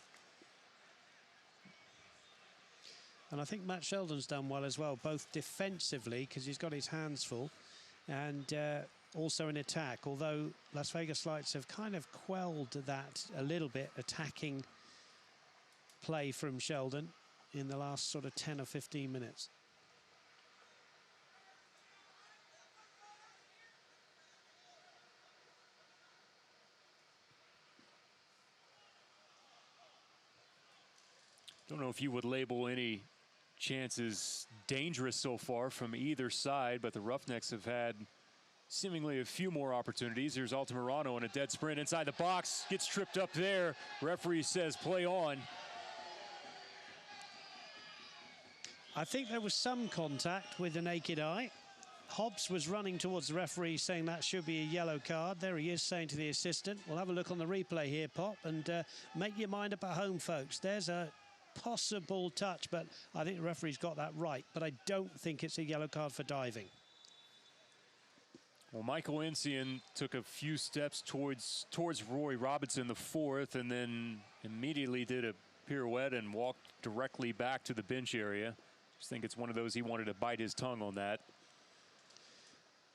And I think Matt Sheldon's done well as well, both defensively, because he's got his hands full, and also in attack, although Las Vegas Lights have kind of quelled that a little bit, attacking play from Sheldon in the last sort of 10 or 15 minutes. Don't know if you would label any chances dangerous so far from either side, but the Roughnecks have had seemingly a few more opportunities. Here's Altamirano in a dead sprint inside the box, gets tripped up there. Referee says play on. I think there was some contact with the naked eye. Hobbs was running towards the referee saying that should be a yellow card. There he is saying to the assistant, we'll have a look on the replay here, Pop, and make your mind up at home, folks. There's a possible touch, but I think the referee's got that right, but I don't think it's a yellow card for diving. Well, Michael Encian took a few steps towards Roy Robinson, the fourth, and then immediately did a pirouette and walked directly back to the bench area. Just think it's one of those he wanted to bite his tongue on that.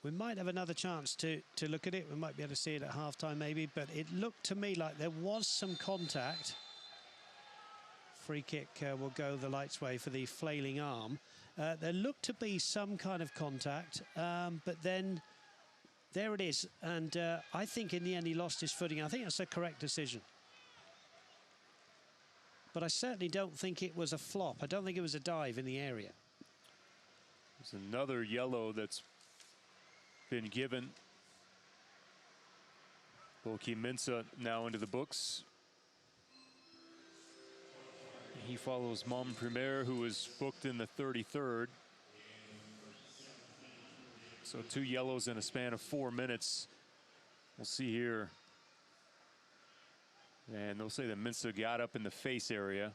We might have another chance to look at it. We might be able to see it at halftime maybe, but it looked to me like there was some contact. Free kick will go the Lights' way for the flailing arm. There looked to be some kind of contact, but then there it is. And I think in the end he lost his footing. I think that's a correct decision. But I certainly don't think it was a flop. I don't think it was a dive in the area. There's another yellow that's been given. Minsa now into the books. He follows Mom Premier, who was booked in the 33rd. So 2 yellows in a span of 4 minutes. We'll see here. And they'll say that Minsa got up in the face area.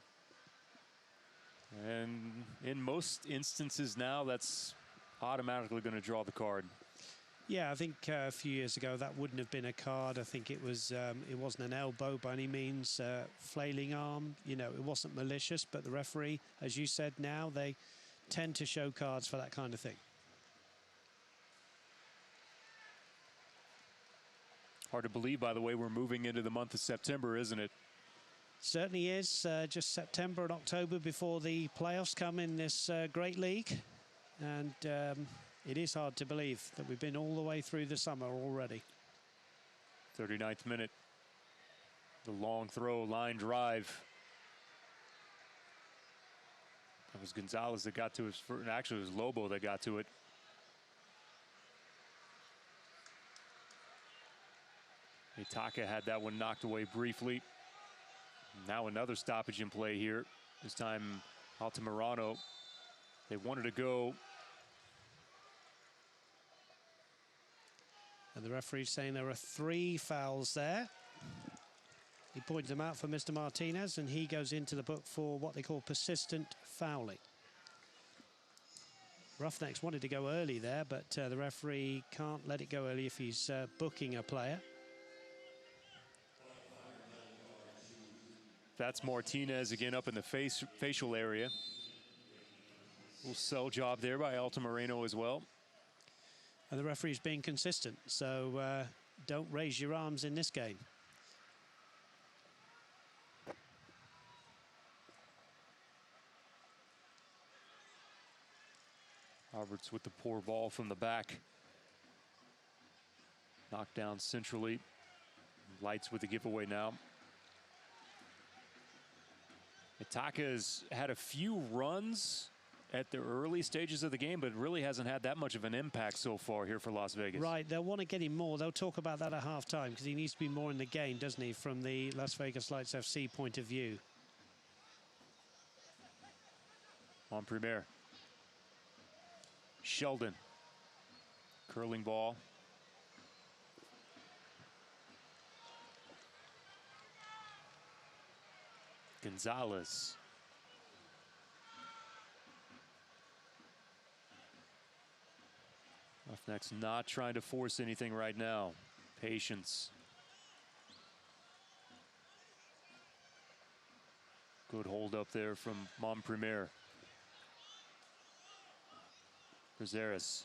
And in most instances now, that's automatically going to draw the card. Yeah, I think a few years ago that wouldn't have been a card. I think it wasn't an elbow by any means. Flailing arm, you know, it wasn't malicious, but the referee, as you said, now they tend to show cards for that kind of thing. Hard to believe, by the way, we're moving into the month of September, isn't it? Certainly is. Just September and October before the playoffs come in this great league. And it is hard to believe that we've been all the way through the summer already. 39th minute. The long throw, line drive. That was Gonzalez that got to his first. Actually, it was Lobo that got to it. Itaka had that one knocked away briefly. Now another stoppage in play here. This time, Altamirano. They wanted to go. And the referee's saying there are 3 fouls there. He pointed them out for Mr. Martinez, and he goes into the book for what they call persistent fouling. Roughnecks wanted to go early there, but the referee can't let it go early if he's booking a player. That's Martinez again up in the facial area. Little sell job there by Altamirano as well. And the referee's being consistent, so don't raise your arms in this game. Roberts with the poor ball from the back. Knocked down centrally. Lights with the giveaway now. Itaka's had a few runs at the early stages of the game, but really hasn't had that much of an impact so far here for Las Vegas. Right, they'll want to get him more. They'll talk about that at halftime because he needs to be more in the game, doesn't he, from the Las Vegas Lights FC point of view. On Premier. Sheldon. Curling ball. Gonzalez. Roughnecks not trying to force anything right now. Patience. Good hold up there from Montpremier. Brazeras.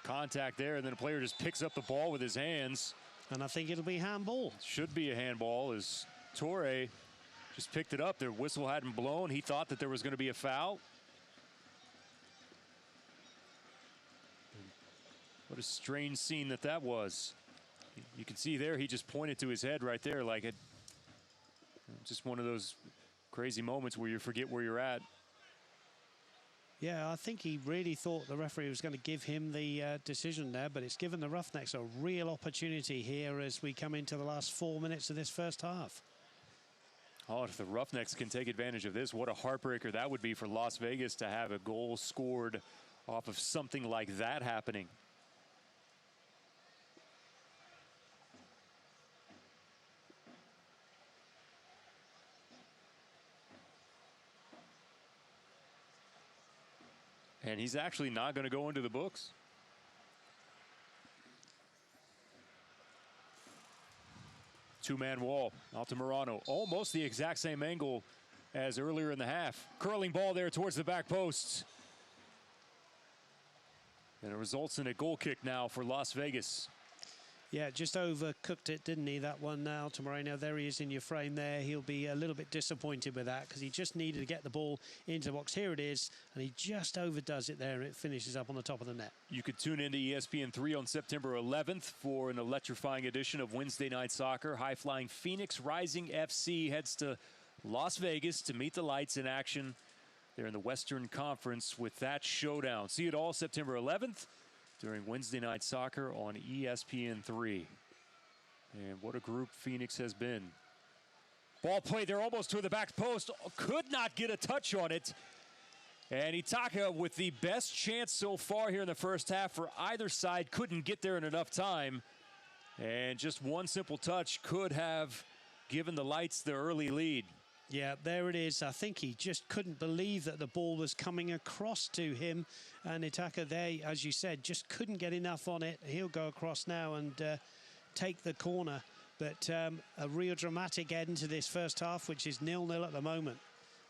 Contact there, and then the player just picks up the ball with his hands. And I think it'll be handball. Should be a handball as Torre just picked it up. Their whistle hadn't blown. He thought that there was going to be a foul. What a strange scene that was. You can see there, he just pointed to his head right there like it. Just one of those crazy moments where you forget where you're at. Yeah, I think he really thought the referee was going to give him the decision there, but it's given the Roughnecks a real opportunity here as we come into the last 4 minutes of this first half. Oh, if the Roughnecks can take advantage of this, what a heartbreaker that would be for Las Vegas to have a goal scored off of something like that happening. And he's actually not going to go into the books. Two-man wall. Altamirano, almost the exact same angle as earlier in the half. Curling ball there towards the back post. And it results in a goal kick now for Las Vegas. Yeah, just overcooked it, didn't he, that one now to Moreno. There he is in your frame there. He'll be a little bit disappointed with that because he just needed to get the ball into the box. Here it is, and he just overdoes it there, and it finishes up on the top of the net. You could tune into ESPN3 on September 11th for an electrifying edition of Wednesday Night Soccer. High-flying Phoenix Rising FC heads to Las Vegas to meet the Lights in action. They're in the Western Conference with that showdown. See it all September 11th. During Wednesday Night Soccer on ESPN3. And what a group Phoenix has been. Ball played there almost to the back post. Could not get a touch on it. And Itaka with the best chance so far here in the first half for either side. Couldn't get there in enough time. And just one simple touch could have given the Lights the early lead. Yeah, there it is. I think he just couldn't believe that the ball was coming across to him. And Itaka there, as you said, just couldn't get enough on it. He'll go across now and take the corner. But a real dramatic end to this first half, which is 0-0 at the moment.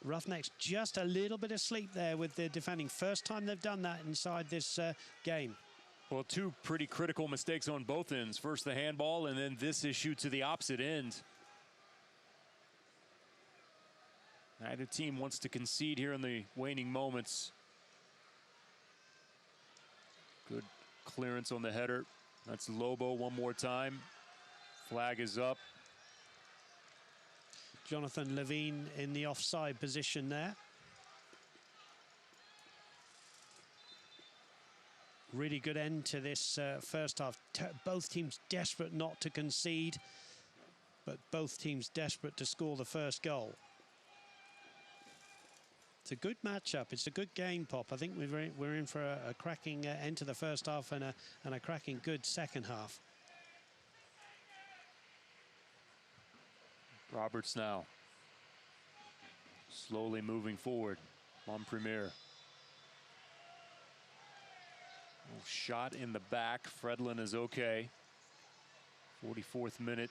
Roughnecks just a little bit asleep there with the defending. First time they've done that inside this game. Well, two pretty critical mistakes on both ends. First the handball, and then this issue to the opposite end. Neither team wants to concede here in the waning moments. Good clearance on the header. That's Lobo one more time. Flag is up. Jonathan Levine in the offside position there. Really good end to this first half. Both teams desperate not to concede, but both teams desperate to score the first goal. It's a good matchup. It's a good game, Pop. I think we're in for a cracking end to the first half and a cracking good second half. Roberts now slowly moving forward. On Premier. Shot in the back. Fredlin is okay. 44th minute.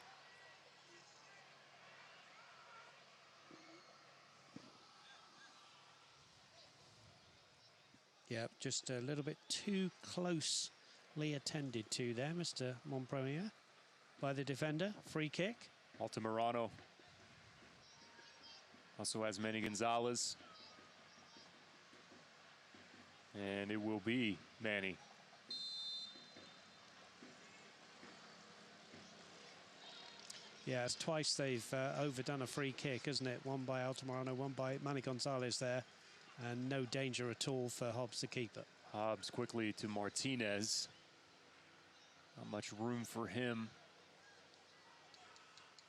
Yeah, just a little bit too closely attended to there, Mr. Montpremier, by the defender. Free kick. Altamirano also has Manny Gonzalez. And it will be Manny. Yeah, it's twice they've overdone a free kick, isn't it? One by Altamirano, one by Manny Gonzalez there. And no danger at all for Hobbs, the keeper. Hobbs quickly to Martinez. Not much room for him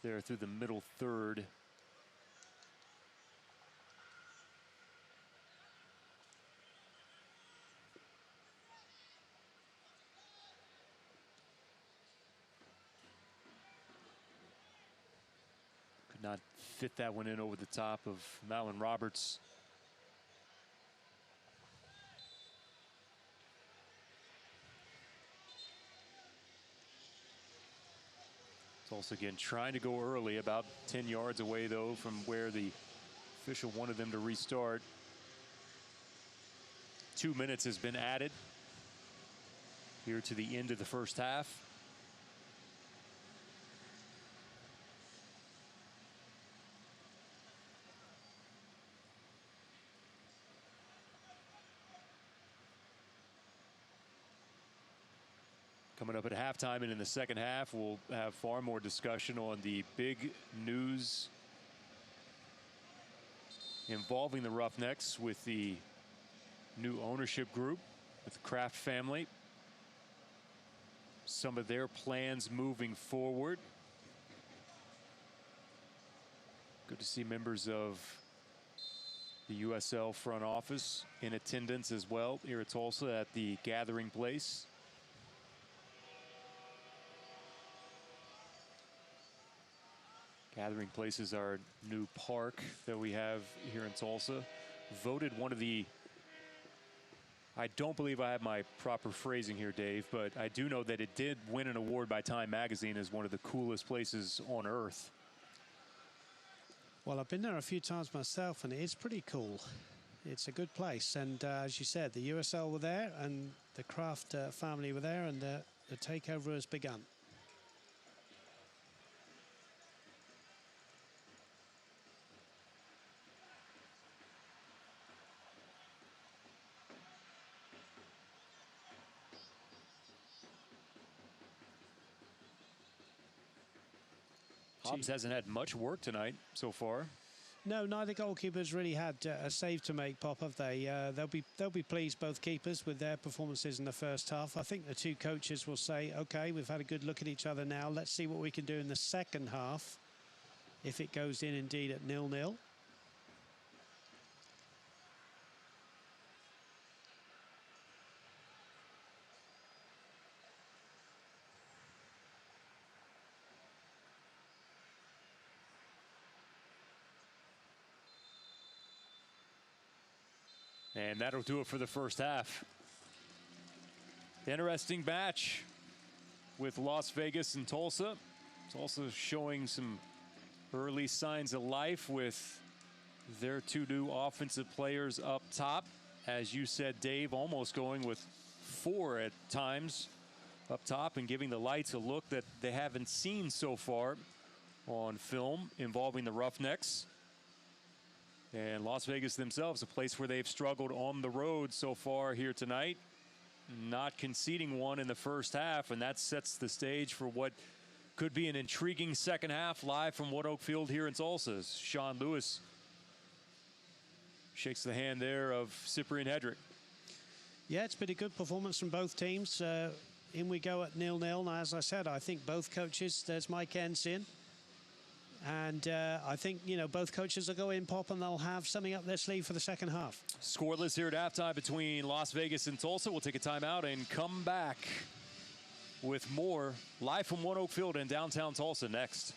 there through the middle third. Not fit that one in over the top of Malin Roberts. Tulsa again trying to go early, about 10 yards away though from where the official wanted them to restart. 2 minutes has been added here to the end of the first half. Coming up at halftime and in the second half, we'll have far more discussion on the big news involving the Roughnecks with the new ownership group, with the Kraft family. Some of their plans moving forward. Good to see members of the USL front office in attendance as well here at Tulsa at the gathering place. Gathering Place is our new park that we have here in Tulsa. Voted one of the, I don't believe I have my proper phrasing here, Dave, but I do know that it did win an award by Time Magazine as one of the coolest places on earth. Well, I've been there a few times myself, and it is pretty cool. It's a good place, and as you said, the USL were there, and the Kraft family were there, and the takeover has begun. Hobbs hasn't had much work tonight so far. No, neither goalkeepers really had a save to make, Pop, have they? They'll be pleased, both keepers, with their performances in the first half. I think the two coaches will say, okay, we've had a good look at each other now. Let's see what we can do in the second half, if it goes in indeed at 0-0. And that'll do it for the first half. Interesting match with Las Vegas and Tulsa. Tulsa showing some early signs of life with their two new offensive players up top. As you said, Dave, almost going with 4 at times up top and giving the Lights a look that they haven't seen so far on film involving the Roughnecks. And Las Vegas themselves, a place where they've struggled on the road so far here tonight. Not conceding one in the first half, and that sets the stage for what could be an intriguing second half live from Wood Oak Field here in Tulsa. Sean Lewis shakes the hand there of Cyprian Hedrick. Yeah, it's been a good performance from both teams. In we go at 0-0. Now, as I said, I think both coaches, there's Mike Ensign. And I think, you know, both coaches will go in, Pop, and they'll have something up their sleeve for the second half. Scoreless here at halftime between Las Vegas and Tulsa. We'll take a timeout and come back with more live from Wood Oak Field in downtown Tulsa next.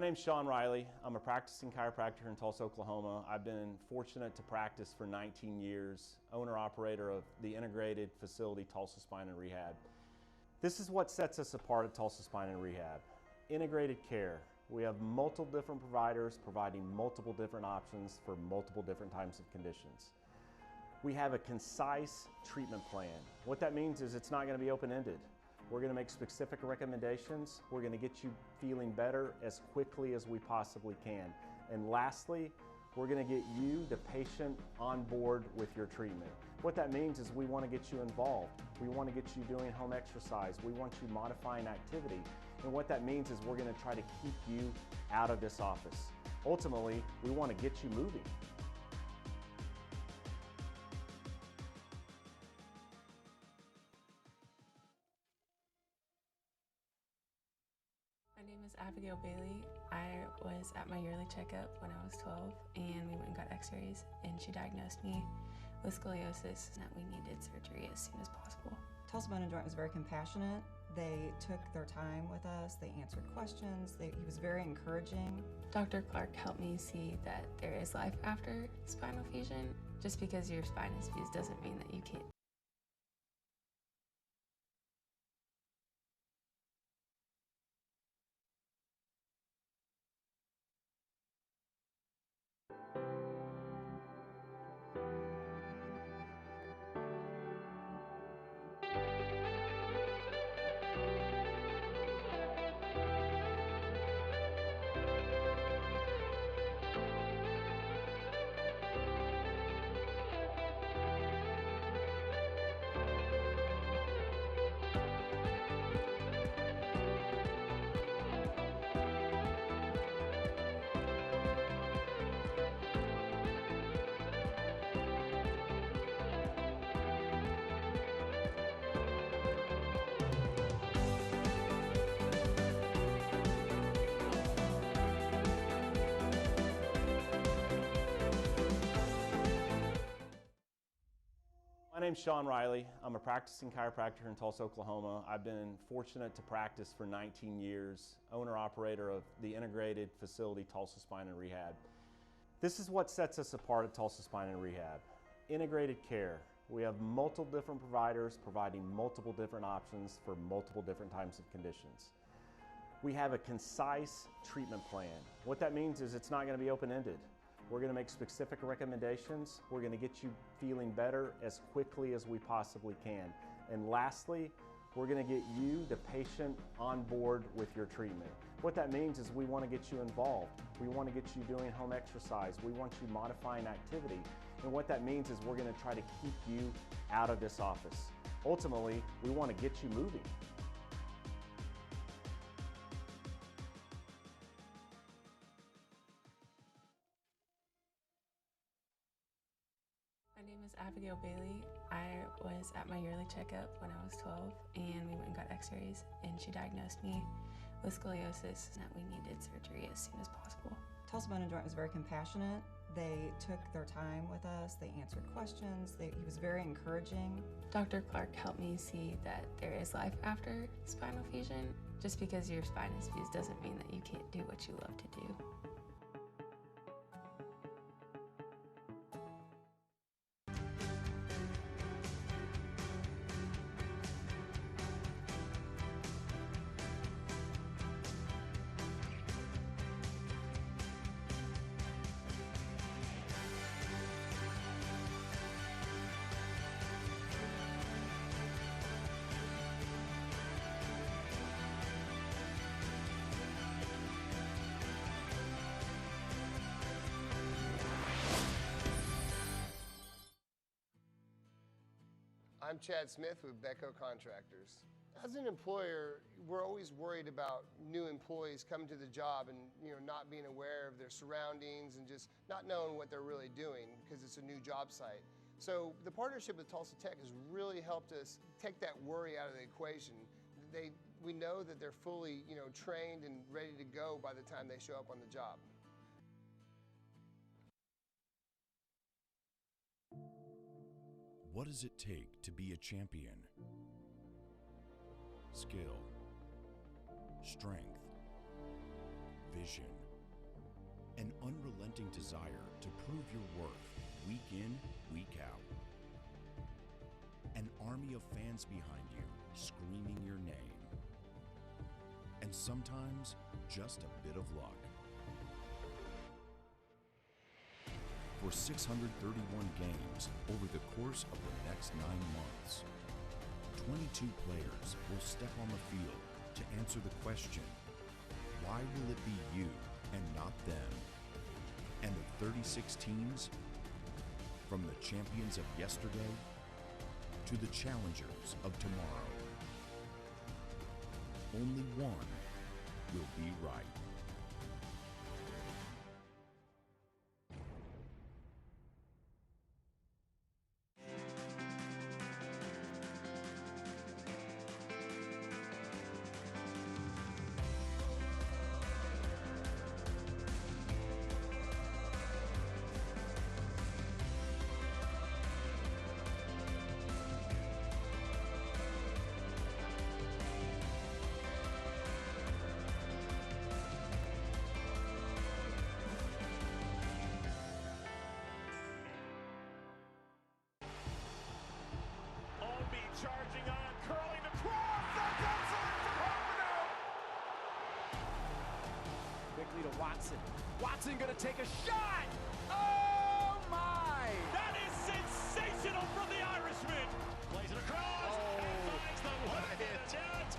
My name's Sean Riley. I'm a practicing chiropractor in Tulsa, Oklahoma. I've been fortunate to practice for 19 years, owner-operator of the integrated facility Tulsa Spine and Rehab. This is what sets us apart at Tulsa Spine and Rehab. Integrated care. We have multiple different providers providing multiple different options for multiple different types of conditions. We have a concise treatment plan. What that means is it's not going to be open-ended. We're going to make specific recommendations. We're going to get you feeling better as quickly as we possibly can. And lastly, we're going to get you, the patient, on board with your treatment. What that means is we want to get you involved. We want to get you doing home exercise. We want you modifying activity. And what that means is we're going to try to keep you out of this office. Ultimately, we want to get you moving. My name is Abigail Bailey. I was at my yearly checkup when I was 12, and we went and got x-rays, and she diagnosed me with scoliosis and that we needed surgery as soon as possible. Tulsa Bone and Joint was very compassionate. They took their time with us. They answered questions. He was very encouraging. Dr. Clark helped me see that there is life after spinal fusion. Just because your spine is fused doesn't mean that you can't. My name's Sean Riley. I'm a practicing chiropractor in Tulsa, Oklahoma. I've been fortunate to practice for 19 years, owner-operator of the integrated facility Tulsa Spine and Rehab. This is what sets us apart at Tulsa Spine and Rehab. Integrated care. We have multiple different providers providing multiple different options for multiple different types of conditions. We have a concise treatment plan. What that means is it's not going to be open-ended. We're going to make specific recommendations. We're going to get you feeling better as quickly as we possibly can. And lastly, we're going to get you, the patient, on board with your treatment. What that means is we want to get you involved. We want to get you doing home exercise. We want you modifying activity. And what that means is we're going to try to keep you out of this office. Ultimately, we want to get you moving. My name is Abigail Bailey. I was at my yearly checkup when I was 12, and we went and got x-rays, and she diagnosed me with scoliosis and that we needed surgery as soon as possible. Tulsa Bone and Joint was very compassionate. They took their time with us. They answered questions. He was very encouraging. Dr. Clark helped me see that there is life after spinal fusion. Just because your spine is fused doesn't mean that you can't do what you love to do. I'm Chad Smith with Becco Contractors. As an employer, we're always worried about new employees coming to the job and not being aware of their surroundings and just not knowing what they're really doing because it's a new job site. So the partnership with Tulsa Tech has really helped us take that worry out of the equation. We know that they're fully trained and ready to go by the time they show up on the job. What does it take to be a champion? Skill, strength, vision, an unrelenting desire to prove your worth week in, week out. An army of fans behind you screaming your name. And sometimes just a bit of luck. For 631 games over the course of the next 9 months, 22 players will step on the field to answer the question, why will it be you and not them? And the 36 teams, from the champions of yesterday to the challengers of tomorrow, only one will be right. Charging on, curling the cross, that's outside for Roughnecks! Quickly to Watson. Watson gonna take a shot! Oh my! That is sensational from the Irishman! Plays it across, and finds the one in the net!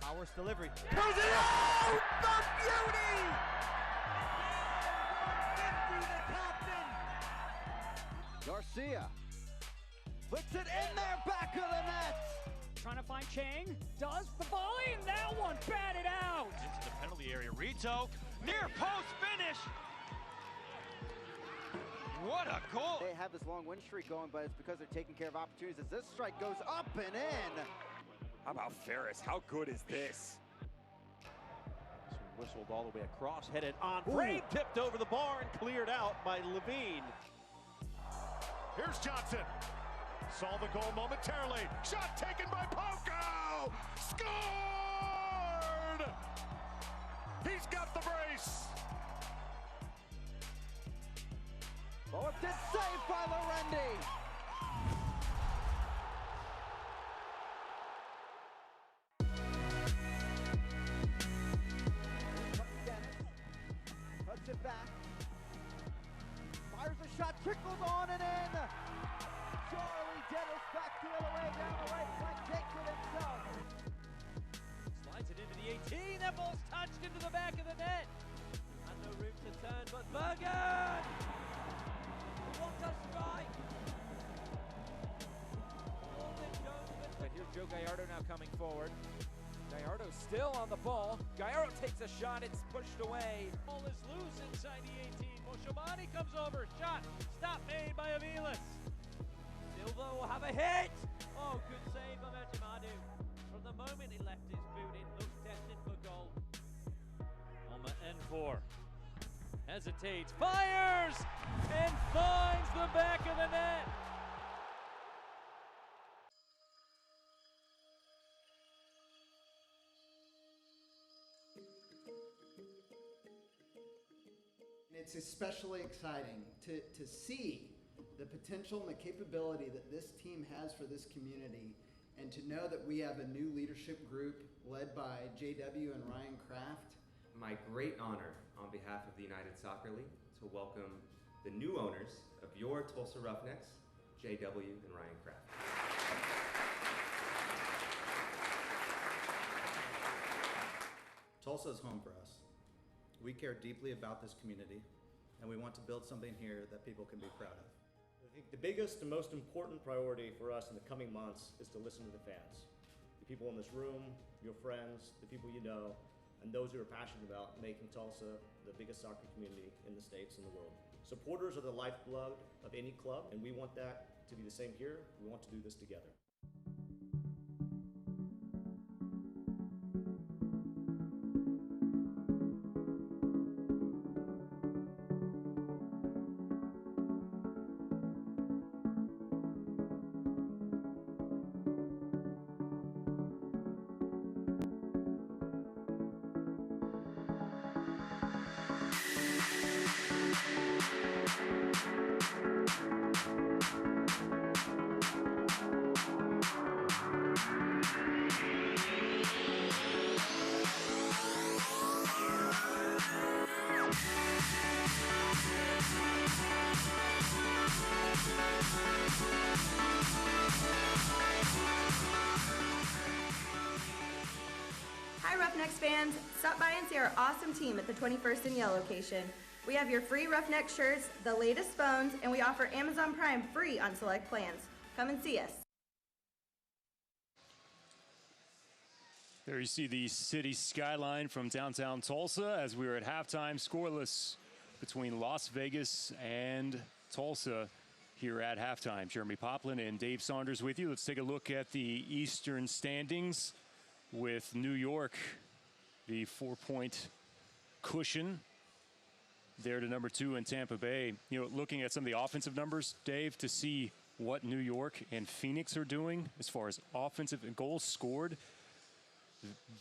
Powers delivery. Goes it out! The beauty! 150 the captain! Garcia flicks it in there, back of the net! Trying to find Chang. Does the volley, and that one batted out! Into the penalty area. Rito, near post finish! What a goal! They have this long win streak going, but it's because they're taking care of opportunities as this strike goes up and in. How about Ferris? How good is this? Whistled all the way across, headed on frame, tipped over the bar and cleared out by Levine. Here's Johnson. Saw the goal momentarily. Shot taken by Poco! Scored! He's got the brace! Oh, it's saved by Lorendi! Cuts it back. Fires a shot, trickles on and in! Charlie Dennis back the other way, down the right flank, takes it himself. Slides it into the 18, that ball's touched into the back of the net. And no room to turn, but Bergen! What a strike! But here's Joe Gallardo now coming forward. Gallardo still on the ball. Gallardo takes a shot, it's pushed away. Ball is loose inside the 18. Moshabani comes over, shot, stop made by Aviles. Silva will have a hit! Oh, good save by Mejimadu. From the moment he left his boot, it looked destined for goal. Alma N4 hesitates, fires, and finds the back of the net. It's especially exciting to see the potential and the capability that this team has for this community, and to know that we have a new leadership group led by JW and Ryan Kraft. My great honor on behalf of the United Soccer League to welcome the new owners of your Tulsa Roughnecks, JW and Ryan Kraft. Tulsa is home for us. We care deeply about this community, and we want to build something here that people can be proud of. I think the biggest and most important priority for us in the coming months is to listen to the fans. The people in this room, your friends, the people you know, and those who are passionate about making Tulsa the biggest soccer community in the States and the world. Supporters are the lifeblood of any club, and we want that to be the same here. We want to do this together. fans, stop by and see our awesome team at the 21st and Yale location. We have your free Roughnecks shirts, the latest phones, and we offer Amazon Prime free on select plans. Come and see us. There you see the city skyline from downtown Tulsa as we are at halftime, scoreless between Las Vegas and Tulsa here at halftime. Jeremy Poplin and Dave Saunders with you. Let's take a look at the Eastern standings with New York, the 4-point cushion there to number 2 in Tampa Bay. You know, looking at some of the offensive numbers, Dave, to see what New York and Phoenix are doing as far as offensive goals scored,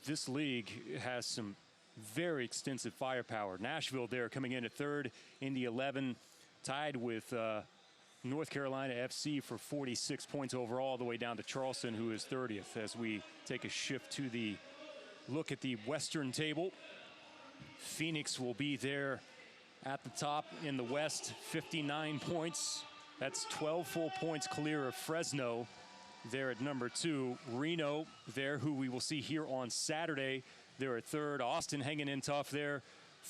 this league has some very extensive firepower. Nashville there coming in at 3rd, Indy 11, tied with North Carolina FC for 46 points overall, all the way down to Charleston, who is 30th. As we take a shift to the look at the Western table, Phoenix will be there at the top in the West, 59 points. That's 12 full points clear of Fresno there at number 2. Reno there, who we will see here on Saturday. They're at 3rd. Austin hanging in tough there,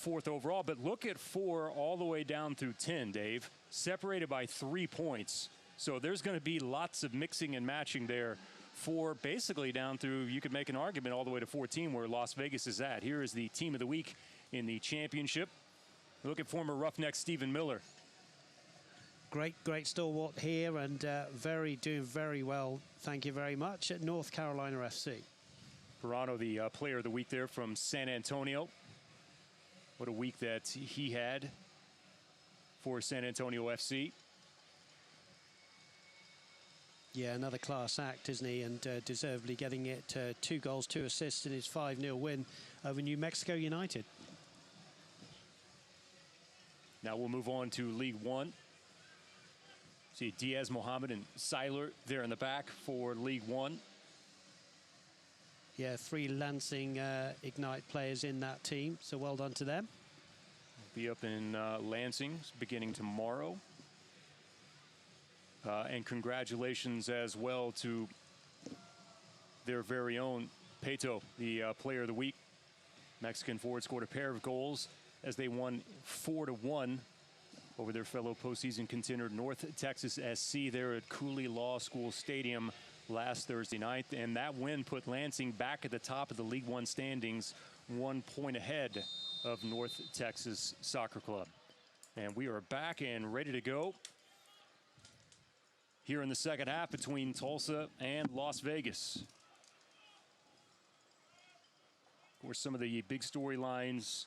4th overall. But look at 4 all the way down through 10, Dave, separated by 3 points. So there's going to be lots of mixing and matching there for basically down through, you could make an argument, all the way to 14 where Las Vegas is at. Here is the team of the week in the championship. Look at former Roughneck Stephen Miller. Great stalwart here, and doing very well, thank you very much, at North Carolina FC. Perano, the player of the week there from San Antonio. What a week that he had for San Antonio FC. Yeah, another class act, isn't he? And deservedly getting it 2 goals, 2 assists in his 5-0 win over New Mexico United. Now we'll move on to League One. See Diaz, Mohammed, and Seiler there in the back for League One. Yeah, 3 Lansing Ignite players in that team, so well done to them. Be up in Lansing beginning tomorrow. And congratulations as well to their very own Peto, the player of the week. Mexican forward scored a pair of goals as they won 4-1 over their fellow postseason contender North Texas SC there at Cooley Law School Stadium last Thursday night. And that win put Lansing back at the top of the League One standings, 1 point ahead of North Texas Soccer Club. And we are back and ready to go here in the second half between Tulsa and Las Vegas. Of course, some of the big storylines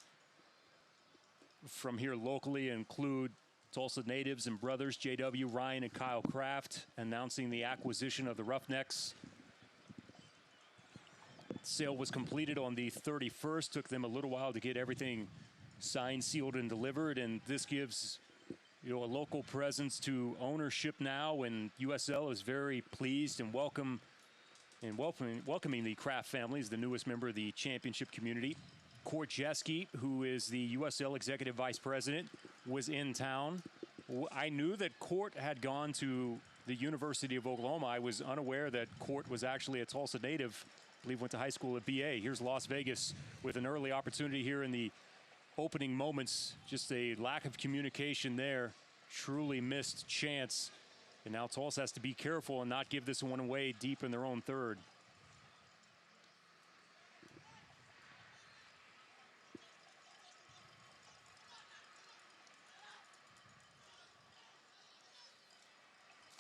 from here locally include Tulsa natives and brothers J.W. Ryan and Kyle Kraft announcing the acquisition of the Roughnecks. Sale was completed on the 31st. Took them a little while to get everything signed, sealed, and delivered. And this gives, you know, a local presence to ownership now. And USL is very pleased and welcoming the Kraft family as the newest member of the championship community. Court Jeske, who is the USL Executive Vice President, was in town. I knew that Court had gone to the University of Oklahoma. I was unaware that Court was actually a Tulsa native. I believe went to high school at BA. Here's Las Vegas with an early opportunity here in the opening moments. Just a lack of communication there. Truly missed chance. And now Tulsa has to be careful and not give this one away deep in their own third.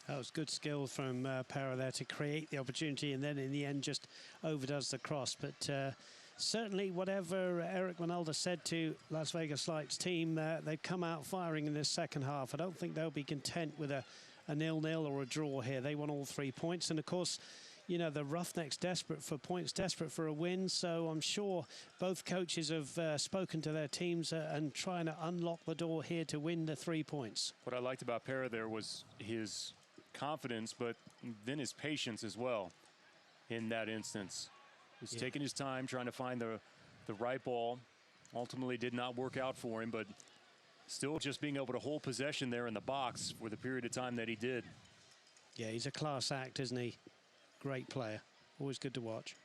That was good skill from Para there to create the opportunity, and then in the end just overdoes the cross. But certainly whatever Eric Winalda said to Las Vegas Lights team, they've come out firing in this second half. I don't think they'll be content with a 0-0 or a draw here. They want all 3 points. And of course, you know, the Roughnecks desperate for points, desperate for a win. So I'm sure both coaches have spoken to their teams and trying to unlock the door here to win the 3 points. What I liked about Para there was his confidence, but then his patience as well in that instance. He's taking his time, trying to find the right ball. Ultimately did not work out for him, but still just being able to hold possession there in the box for the period of time that he did. Yeah, he's a class act, isn't he? Great player. Always good to watch.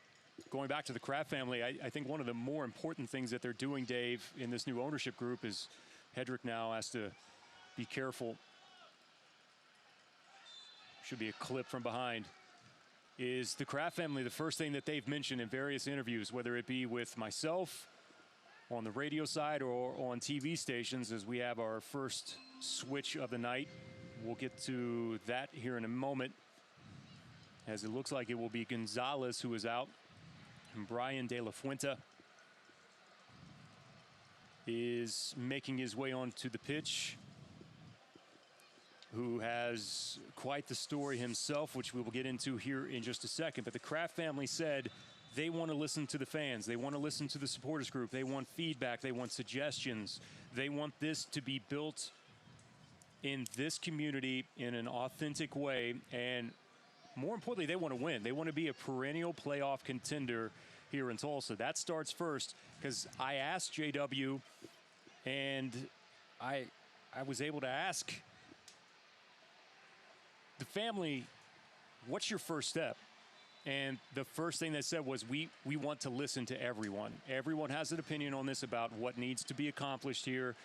going back to the Kraft family, I think one of the more important things that they're doing, Dave, in this new ownership group is Hedrick now has to be careful. Should be a clip from behind. Is the Kraft family, the first thing that they've mentioned in various interviews, whether it be with myself on the radio side or on TV stations, as we have our first switch of the night. We'll get to that here in a moment, as it looks like it will be Gonzalez who is out. And Brian De La Fuente is making his way onto the pitch, who has quite the story himself, which we will get into here in just a second. But the Kraft family said they want to listen to the fans. They want to listen to the supporters group. They want feedback. They want suggestions. They want this to be built in this community in an authentic way. And more importantly, they want to win. They want to be a perennial playoff contender here in Tulsa. That starts first, because I asked JW, and I was able to ask the family, what's your first step? And the first thing they said was, we want to listen to everyone. Everyone has an opinion on this about what needs to be accomplished here,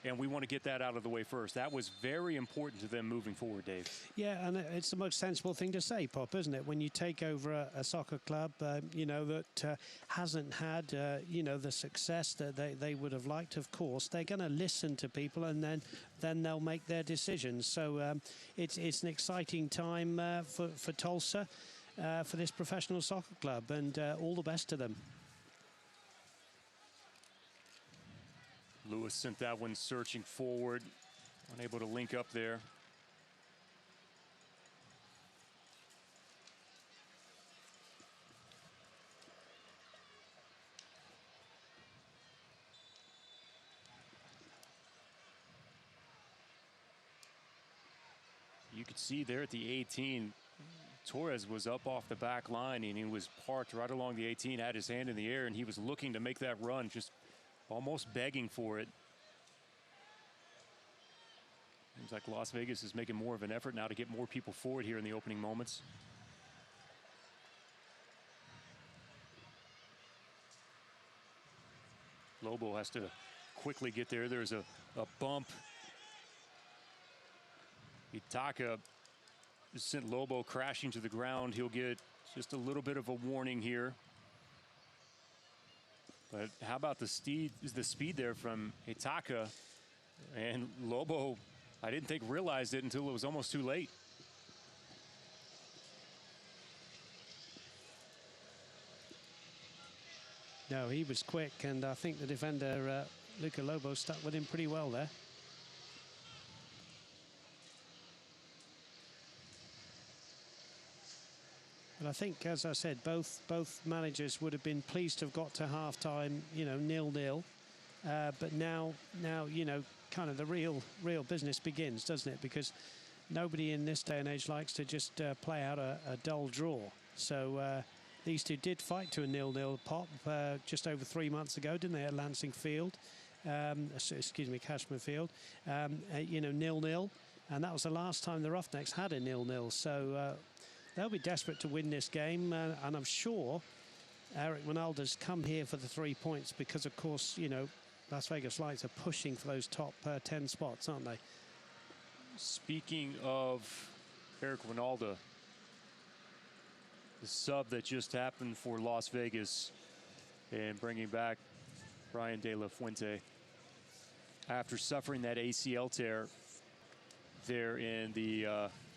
and we want to get that out of the way first. That was very important to them moving forward, Dave. Yeah, and it's the most sensible thing to say, Pop, isn't it? When you take over a soccer club, you know, that hasn't had, you know, the success that they would have liked, of course, they're going to listen to people, and then they'll make their decisions. So it's an exciting time for Tulsa, for this professional soccer club, and all the best to them. Lewis sent that one searching forward, unable to link up there. You could see there at the 18, Torres was up off the back line, and he was parked right along the 18, had his hand in the air, and he was looking to make that run, just almost begging for it. Seems like Las Vegas is making more of an effort now to get more people forward here in the opening moments. Lobo has to quickly get there. There's a bump. Itaka sent Lobo crashing to the ground. He'll get just a little bit of a warning here. But how about the speed there from Itaka? And Lobo, I didn't think realized it until it was almost too late. No, he was quick, and I think the defender, Luca Lobo, stuck with him pretty well there. But I think, as I said, both managers would have been pleased to have got to half-time, you know, 0-0. But now, you know, kind of the real business begins, doesn't it? Because nobody in this day and age likes to just play out a dull draw. So these two did fight to a 0-0 Pop just over 3 months ago, didn't they, at Lansing Field? Excuse me, Cashman Field. You know, 0-0. And that was the last time the Roughnecks had a 0-0. So they'll be desperate to win this game, and I'm sure Eric Ronaldo's come here for the 3 points because, of course, you know, Las Vegas Lights are pushing for those top 10 spots, aren't they? Speaking of Eric Ronaldo, the sub that just happened for Las Vegas and bringing back Brian De La Fuente after suffering that ACL tear there in the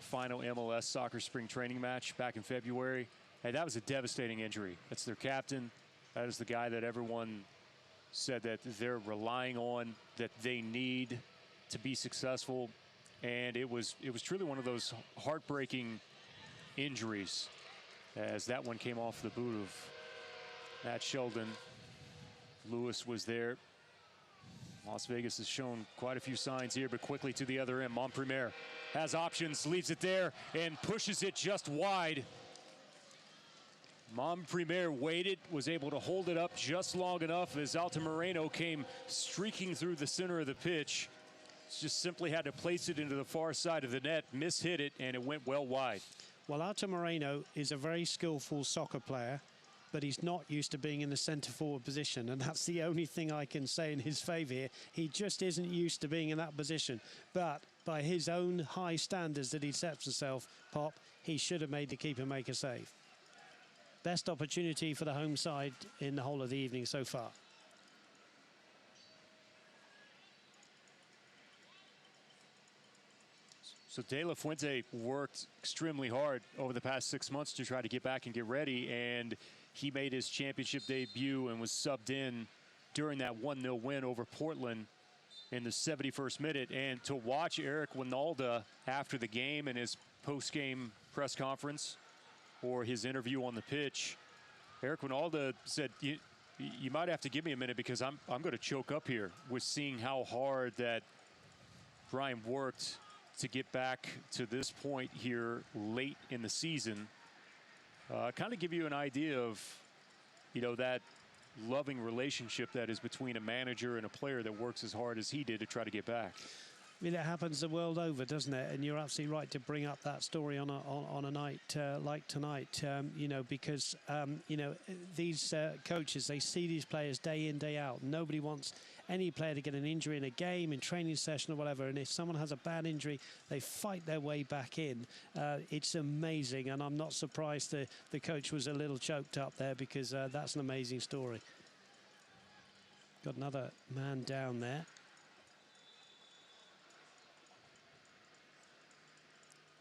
final MLS soccer spring training match back in February. And that was a devastating injury. That's their captain. That is the guy that everyone said that they're relying on, that they need to be successful. And it was truly one of those heartbreaking injuries, as that one came off the boot of Matt Sheldon. Lewis was there. Las Vegas has shown quite a few signs here, but quickly to the other end. Montpremier has options, leaves it there, and pushes it just wide. Montpremier waited, was able to hold it up just long enough as Altamirano came streaking through the center of the pitch. Just simply had to place it into the far side of the net, mishit it, and it went well wide. Well, Altamirano is a very skillful soccer player, but he's not used to being in the centre forward position, and that's the only thing I can say in his favour here. He just isn't used to being in that position, but by his own high standards that he sets himself, Pop, he should have made the keeper make a save. Best opportunity for the home side in the whole of the evening so far. So De La Fuente worked extremely hard over the past 6 months to try to get back and get ready, and he made his championship debut and was subbed in during that 1-0 win over Portland in the 71st minute. And to watch Eric Winalda after the game and his post-game press conference or his interview on the pitch, Eric Winalda said, you might have to give me a minute because I'm going to choke up here with seeing how hard that Brian worked to get back to this point here late in the season. Kind of give you an idea of, that loving relationship that is between a manager and a player that works as hard as he did to try to get back. I mean, it happens the world over, doesn't it? And you're absolutely right to bring up that story on a night like tonight, because, these coaches, they see these players day in, day out. Nobody wants any player to get an injury in a game, in training session or whatever. And if someone has a bad injury, they fight their way back in. It's amazing. And I'm not surprised the coach was a little choked up there because that's an amazing story. Got another man down there.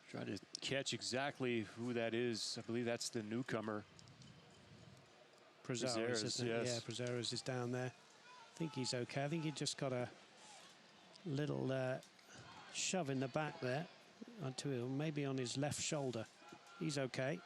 Try to catch exactly who that is. I believe that's the newcomer. Prazeres, isn't it? Yes. Yeah, Prazeres is down there. I think he's okay. I think he just got a little shove in the back there, maybe on his left shoulder. He's okay.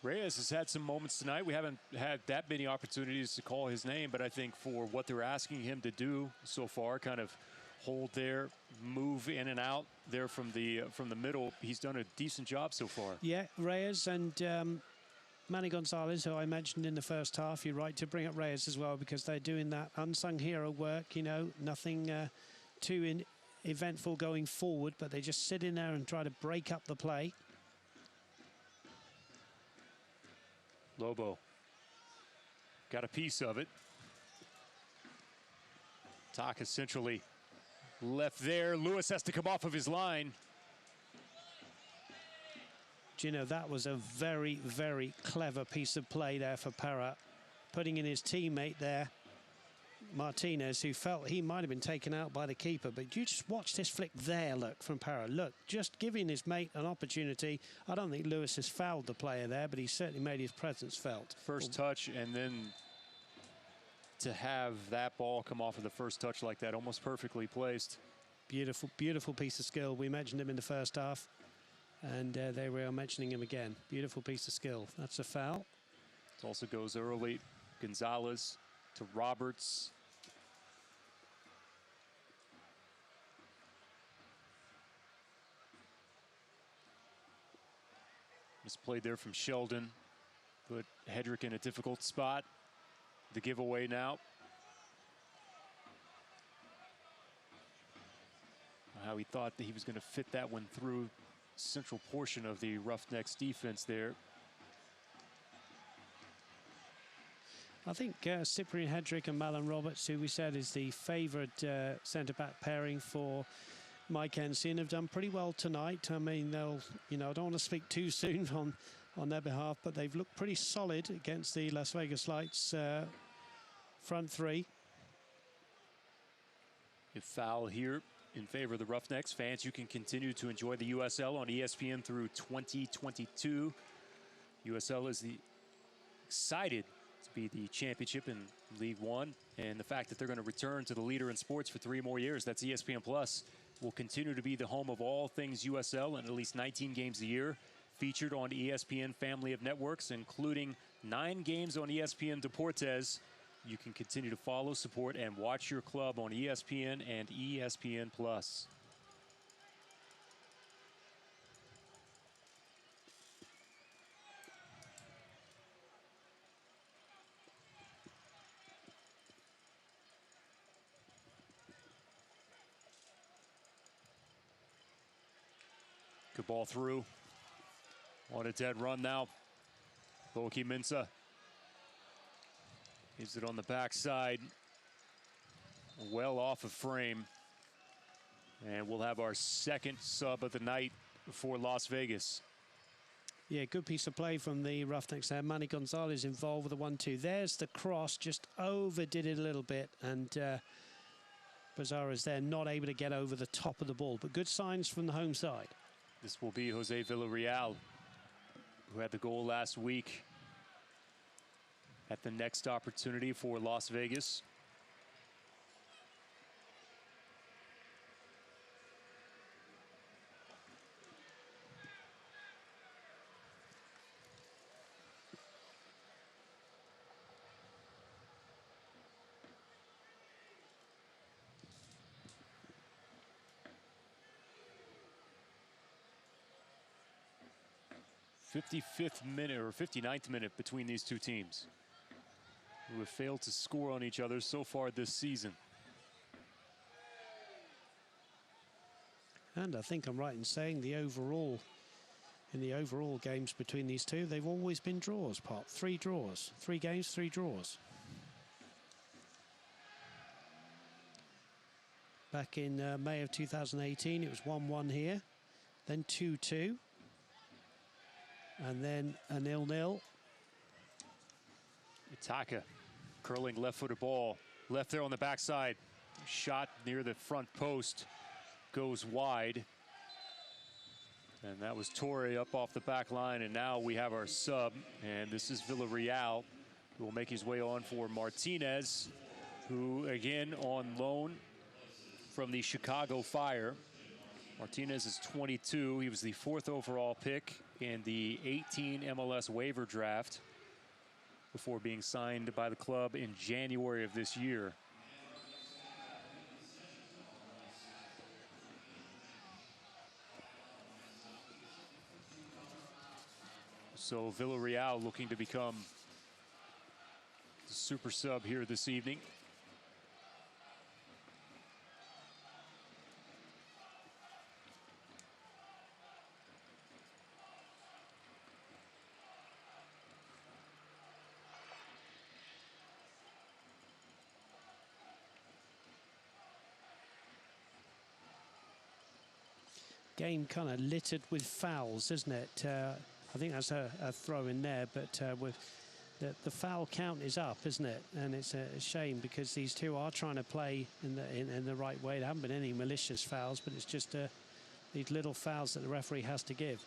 Reyes has had some moments tonight. We haven't had that many opportunities to call his name, but I think for what they're asking him to do so far, kind of hold there, move in and out there from the middle, he's done a decent job so far. Yeah, Reyes and Manny Gonzalez, who I mentioned in the first half. You're right to bring up Reyes as well because they're doing that unsung hero work, nothing too eventful going forward, but they just sit in there and try to break up the play. Lobo got a piece of it. Taka centrally left there. Lewis has to come off of his line. Gino, that was a very, very clever piece of play there for Parra, putting in his teammate there, Martinez, who felt he might have been taken out by the keeper. But you just watch this flick there, look, from Parra. Look, just giving his mate an opportunity. I don't think Lewis has fouled the player there, but he certainly made his presence felt. First touch, and then to have that ball come off of the first touch like that, almost perfectly placed. Beautiful, beautiful piece of skill. We mentioned him in the first half, and they were mentioning him again. Beautiful piece of skill. That's a foul. It also goes early. Gonzalez to Roberts. Misplayed there from Sheldon. Put Hedrick in a difficult spot. The giveaway now. How he thought that he was going to fit that one through central portion of the Roughnecks defense there. I think Cyprian Hedrick and Malin Roberts, who we said is the favoured centre-back pairing for Mike Ensign, have done pretty well tonight. I mean, they'll, I don't want to speak too soon on their behalf, but they've looked pretty solid against the Las Vegas Lights front three. A foul here in favor of the Roughnecks. Fans, you can continue to enjoy the USL on ESPN through 2022. USL is excited to be the championship in League One, and the fact that they're going to return to the leader in sports for 3 more years, that's ESPN Plus, will continue to be the home of all things USL and at least 19 games a year, featured on ESPN family of networks, including 9 games on ESPN Deportes. You can continue to follow, support, and watch your club on ESPN and ESPN Plus. Good ball through. On a dead run now. Loki Minsa. Is it on the backside? Well off of frame. And we'll have our second sub of the night for Las Vegas. Yeah, good piece of play from the Roughnecks there. Manny Gonzalez involved with the 1-2. There's the cross, just overdid it a little bit. And Bazara's there, not able to get over the top of the ball. But good signs from the home side. This will be Jose Villarreal, who had the goal last week at the next opportunity for Las Vegas. '55th minute or '59th minute between these two teams, who have failed to score on each other so far this season. And I think I'm right in saying in the overall games between these two, they've always been draws, Pop. 3 draws. 3 games, 3 draws. Back in May of 2018, it was 1-1 here, then 2-2. And then a 0-0. Itaka curling left-footed ball. Left there on the backside. Shot near the front post. Goes wide. And that was Torre up off the back line. And now we have our sub. And this is Villarreal, who will make his way on for Martinez, who again on loan from the Chicago Fire. Martinez is 22. He was the 4th overall pick in the 18 MLS waiver draft before being signed by the club in January of this year. So Villarreal looking to become the super sub here this evening. Game kind of littered with fouls, isn't it? I think that's a throw in there, but with the foul count is up, isn't it? And it's a shame because these two are trying to play in the right way. There haven't been any malicious fouls, but it's just these little fouls that the referee has to give.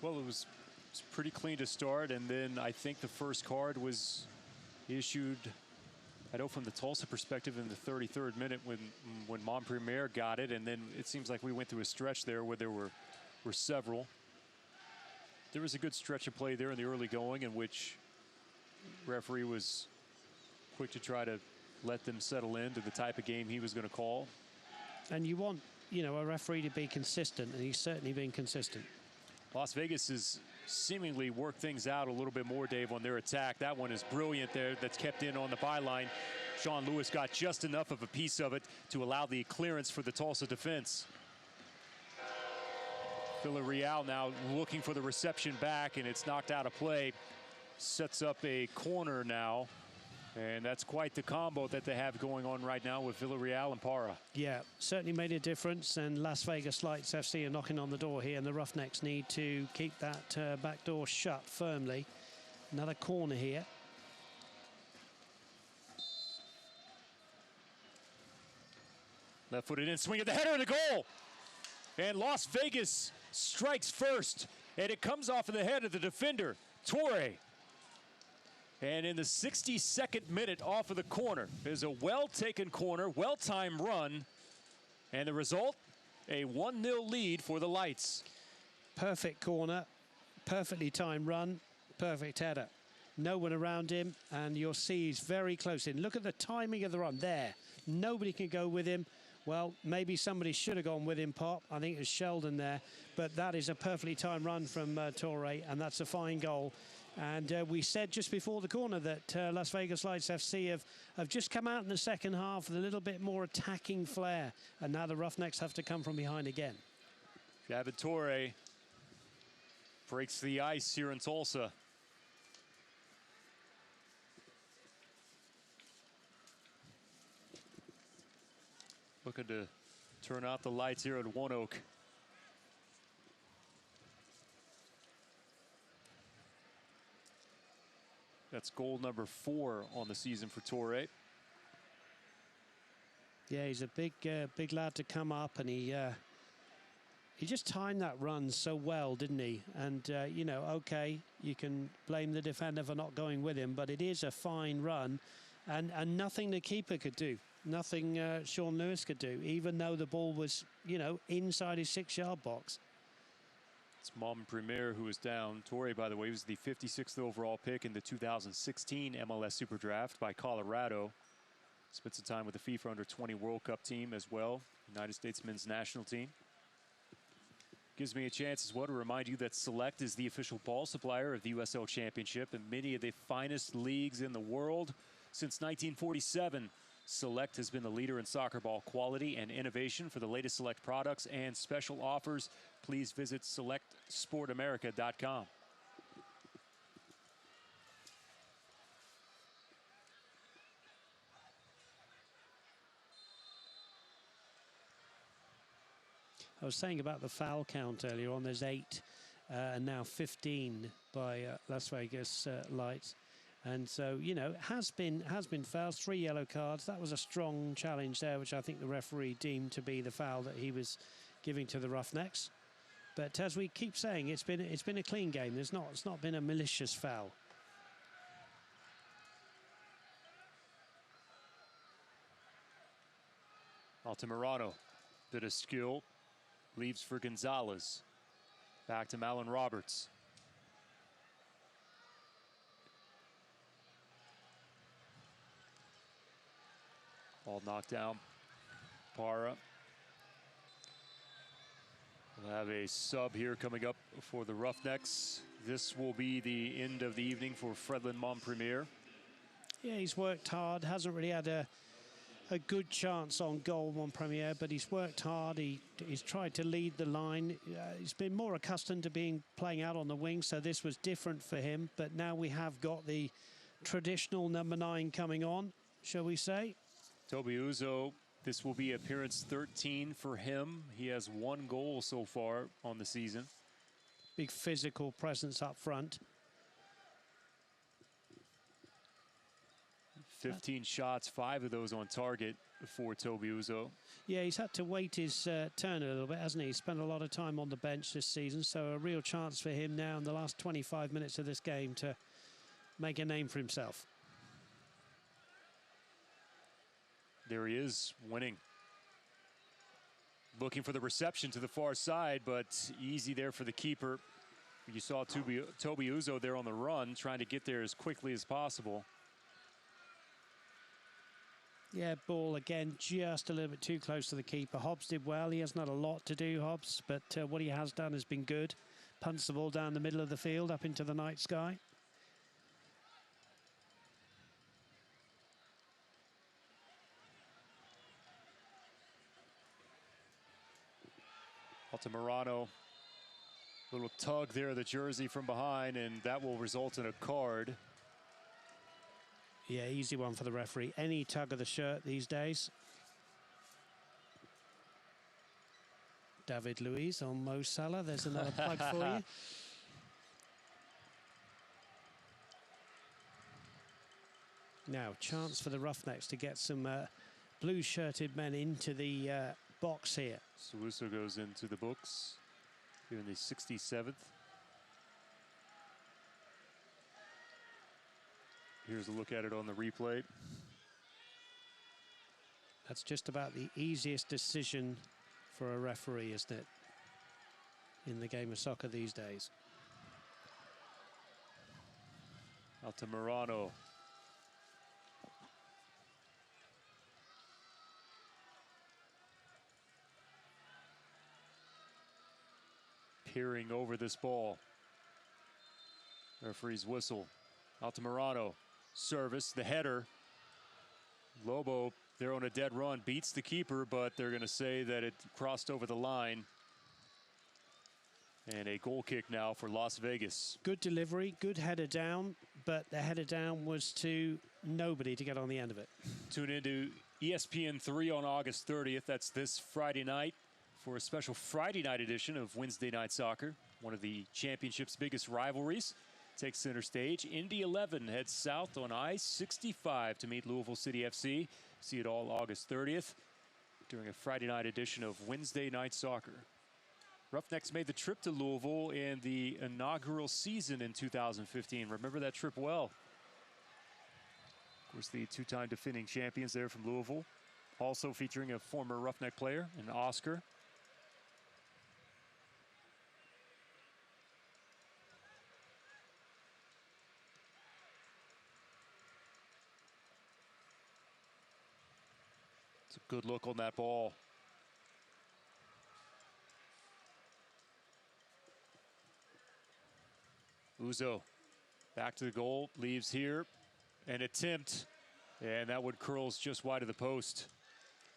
Well, it was pretty clean to start, and then I think the first card was issued, I know from the Tulsa perspective, in the 33rd minute when Montpremier got it, and then it seems like we went through a stretch there where there were several. There was a good stretch of play there in the early going in which referee was quick to try to let them settle into the type of game he was going to call. And you want, a referee to be consistent, and he's certainly been consistent. Las Vegas has seemingly worked things out a little bit more, Dave, on their attack. That one is brilliant there. That's kept in on the byline. Sean Lewis got just enough of a piece of it to allow the clearance for the Tulsa defense. Villarreal now looking for the reception back, and it's knocked out of play. Sets up a corner now. And that's quite the combo that they have going on right now with Villarreal and Parra. Yeah, certainly made a difference. And Las Vegas Lights FC are knocking on the door here, and the Roughnecks need to keep that back door shut firmly. Another corner here. Left footed in, swing at the header and the goal. And Las Vegas strikes first, and it comes off of the head of the defender, Torre. And in the 62nd minute, off of the corner, is a well-taken corner, well-timed run. And the result, a 1-0 lead for the Lights. Perfect corner, perfectly timed run, perfect header. No one around him, and you'll see he's very close in. Look at the timing of the run there. Nobody can go with him. Well, maybe somebody should have gone with him, Pop. I think it was Sheldon there. But that is a perfectly timed run from Torre, and that's a fine goal. And we said just before the corner that Las Vegas Lights FC have just come out in the second half with a little bit more attacking flair. And now the Roughnecks have to come from behind again. Javid Torre breaks the ice here in Tulsa. Looking to turn out the lights here at One Oak. That's goal number 4 on the season for Torre. Yeah, he's a big lad to come up, and he just timed that run so well, didn't he? And, you know, okay, you can blame the defender for not going with him, but it is a fine run, and nothing the keeper could do. Nothing Sean Lewis could do, even though the ball was, you know, inside his 6-yard box. It's Mom Premier who is down. Torre, by the way, was the 56th overall pick in the 2016 MLS Super Draft by Colorado. Spent some time with the FIFA Under-20 World Cup team as well, United States men's national team. Gives me a chance as well to remind you that Select is the official ball supplier of the USL Championship and many of the finest leagues in the world. Since 1947, Select has been the leader in soccer ball quality and innovation. For the latest Select products and special offers, please visit selectsportamerica.com. I was saying about the foul count earlier on. There's 8 and now 15 by Las Vegas Lights. And so, you know, has been fouls, 3 yellow cards. That was a strong challenge there, which I think the referee deemed to be the foul that he was giving to the Roughnecks. But as we keep saying, it's been a clean game. It's not been a malicious foul. Altamirano, bit of skill, leaves for Gonzalez. Back to Malin Roberts. Ball knocked down. Parra. We'll have a sub here coming up for the Roughnecks. This will be the end of the evening for Fredlin Mompremier. Yeah, he's worked hard. Hasn't really had a good chance on goal, Mompremier, but he's worked hard. He's tried to lead the line. He's been more accustomed to playing out on the wing, so this was different for him. But now we have got the traditional number 9 coming on, shall we say? Toby Uzo, this will be appearance 13 for him. He has 1 goal so far on the season. Big physical presence up front. 15 shots, 5 of those on target for Toby Uzo. Yeah, he's had to wait his turn a little bit, hasn't he? He's spent a lot of time on the bench this season, so a real chance for him now in the last 25 minutes of this game to make a name for himself. There he is, winning. Looking for the reception to the far side, but easy there for the keeper. You saw Toby Uzo there on the run, trying to get there as quickly as possible. Yeah, ball again, just a little bit too close to the keeper. Hobbs did well. He hasn't had a lot to do, Hobbs, but what he has done has been good. Punts the ball down the middle of the field, up into the night sky. Altamirano, little tug there of the jersey from behind, and that will result in a card. Yeah, easy one for the referee. Any tug of the shirt these days. David Luiz on Mo Salah. There's another plug for you. Now, chance for the Roughnecks to get some blue-shirted men into the box here. Suuso goes into the books here in the 67th. Here's a look at it on the replay. That's just about the easiest decision for a referee, isn't it? In the game of soccer these days. Altamirano. Peering over this ball. Referee's whistle. Altamirano, service, the header. Lobo, they're on a dead run, beats the keeper, but they're going to say that it crossed over the line. And a goal kick now for Las Vegas. Good delivery, good header down, but the header down was to nobody to get on the end of it. Tune into ESPN3 on August 30th. That's this Friday night for a special Friday night edition of Wednesday Night Soccer. One of the championship's biggest rivalries takes center stage. Indy 11 heads south on I-65 to meet Louisville City FC. See it all August 30th during a Friday night edition of Wednesday Night Soccer. Roughnecks made the trip to Louisville in the inaugural season in 2015. Remember that trip well. Of course, the two-time defending champions there from Louisville. Also featuring a former Roughneck player, an Oscar. It's a good look on that ball. Uzo back to the goal, leaves here, an attempt, and that one curls just wide of the post.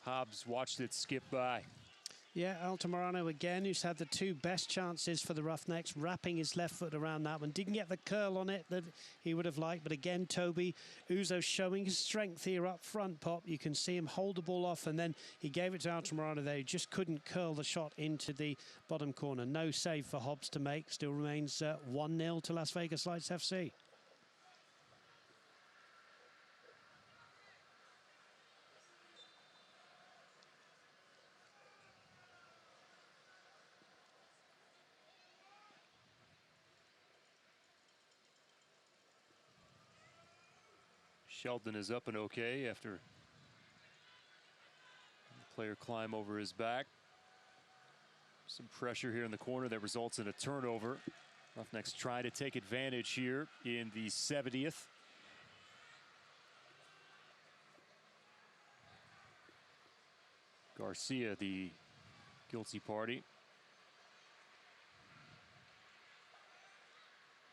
Hobbs watched it skip by. Yeah, Altamirano again, who's had the two best chances for the Roughnecks, wrapping his left foot around that one. Didn't get the curl on it that he would have liked, but again, Toby Uzo showing his strength here up front, Pop. You can see him hold the ball off, and then he gave it to Altamirano there. He just couldn't curl the shot into the bottom corner. No save for Hobbs to make. Still remains 1-0 to Las Vegas Lights FC. Sheldon is up and okay after the player climb over his back. Some pressure here in the corner that results in a turnover. Roughnecks trying to take advantage here in the 70th. Garcia, the guilty party.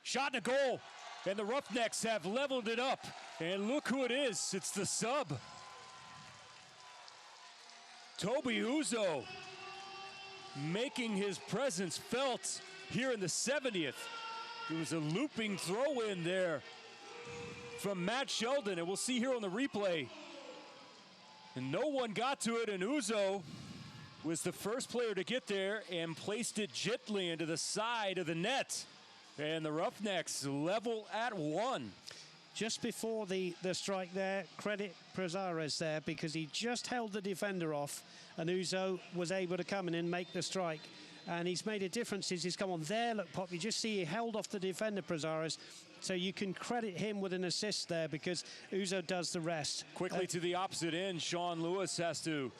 Shot and a goal, and the Roughnecks have leveled it up. And look who it is, it's the sub. Toby Uzo making his presence felt here in the 70th. It was a looping throw in there from Matt Sheldon, and we'll see here on the replay. And no one got to it, and Uzo was the first player to get there and placed it gently into the side of the net. And the Roughnecks level at 1. Just before the strike there, credit Prazares there, because he just held the defender off, and Uzo was able to come in and make the strike. And he's made a difference as he's come on there. Look, Pop, you just see he held off the defender, Prazares. So you can credit him with an assist there because Uzo does the rest. Quickly to the opposite end, Sean Lewis has to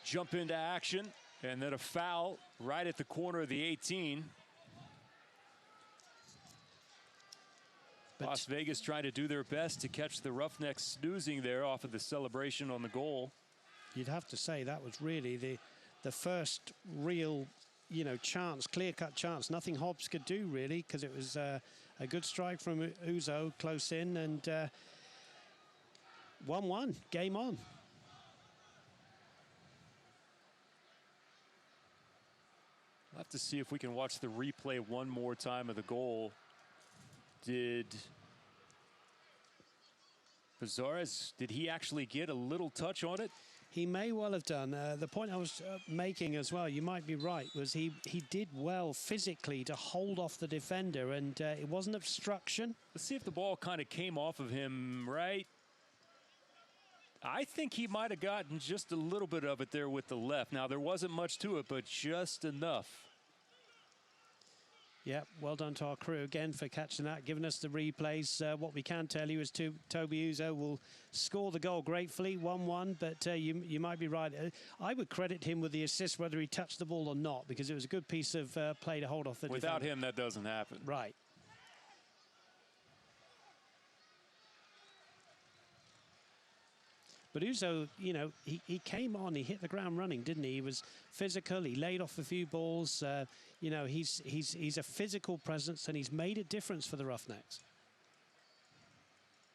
jump into action, and then a foul right at the corner of the 18. Las Vegas trying to do their best to catch the Roughnecks snoozing there off of the celebration on the goal. You'd have to say that was really the first real, chance, clear-cut chance. Nothing Hobbs could do, really, because it was a good strike from Uzo close in, and 1-1, game on. We'll have to see if we can watch the replay one more time of the goal. Did Prazares, did he actually get a little touch on it? He may well have done. The point I was making as well, you might be right, was he did well physically to hold off the defender, and it wasn't obstruction. Let's see if the ball kind of came off of him, right? I think he might have gotten just a little bit of it there with the left. Now, there wasn't much to it, but just enough. Yeah, well done to our crew again for catching that, giving us the replays. What we can tell you is Toby Uzo will score the goal gratefully, 1-1, but you might be right. I would credit him with the assist whether he touched the ball or not, because it was a good piece of play to hold off the Without defender. him, that doesn't happen. Right. But Uzo, he came on, he hit the ground running, didn't he? He was physical, he laid off a few balls. He's a physical presence, and he's made a difference for the Roughnecks.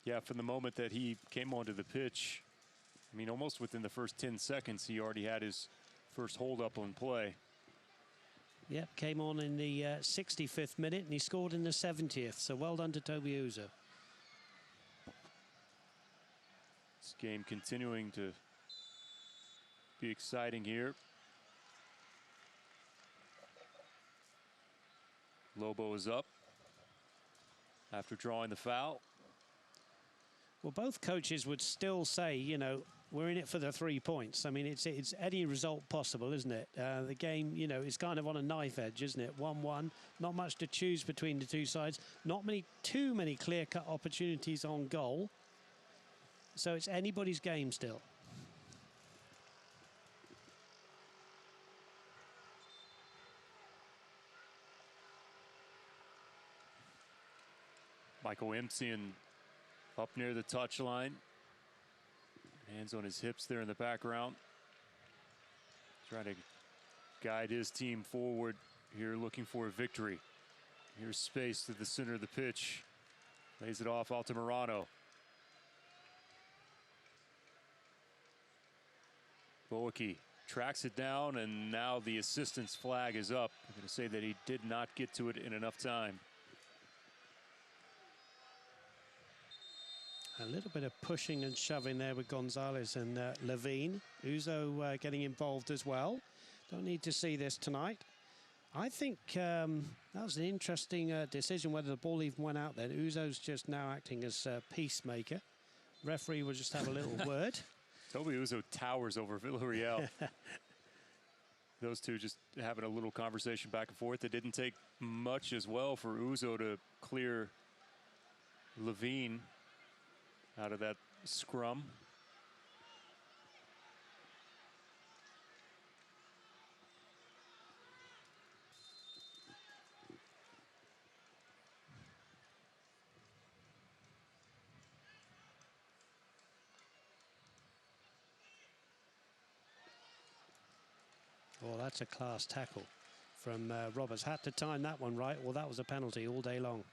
Yeah, from the moment that he came onto the pitch, I mean, almost within the first 10 seconds, he already had his first hold-up on play. Yep, came on in the 65th minute, and he scored in the 70th. So well done to Toby Uzo. This game continuing to be exciting here. Lobo is up after drawing the foul. Well, both coaches would still say, you know, we're in it for the 3 points. I mean, it's any result possible, isn't it? The game, you know, is kind of on a knife edge, isn't it? 1-1, not much to choose between the two sides. Not too many clear-cut opportunities on goal. So it's anybody's game still. Michael Imsian up near the touchline. Hands on his hips there in the background. Trying to guide his team forward here, looking for a victory. Here's space to the center of the pitch. Lays it off Altamirano. Boaki tracks it down, and now the assistant's flag is up. I'm going to say that he did not get to it in enough time. A little bit of pushing and shoving there with Gonzalez and Levine. Uzo getting involved as well. Don't need to see this tonight. I think that was an interesting decision whether the ball even went out there. Uzo's just now acting as peacemaker. Referee will just have a little word. Toby Uzo towers over Villarreal. Those two just having a little conversation back and forth. It didn't take much as well for Uzo to clear Levine out of that scrum. Oh, that's a class tackle from Roberts. Had to time that one right. Well, that was a penalty all day long.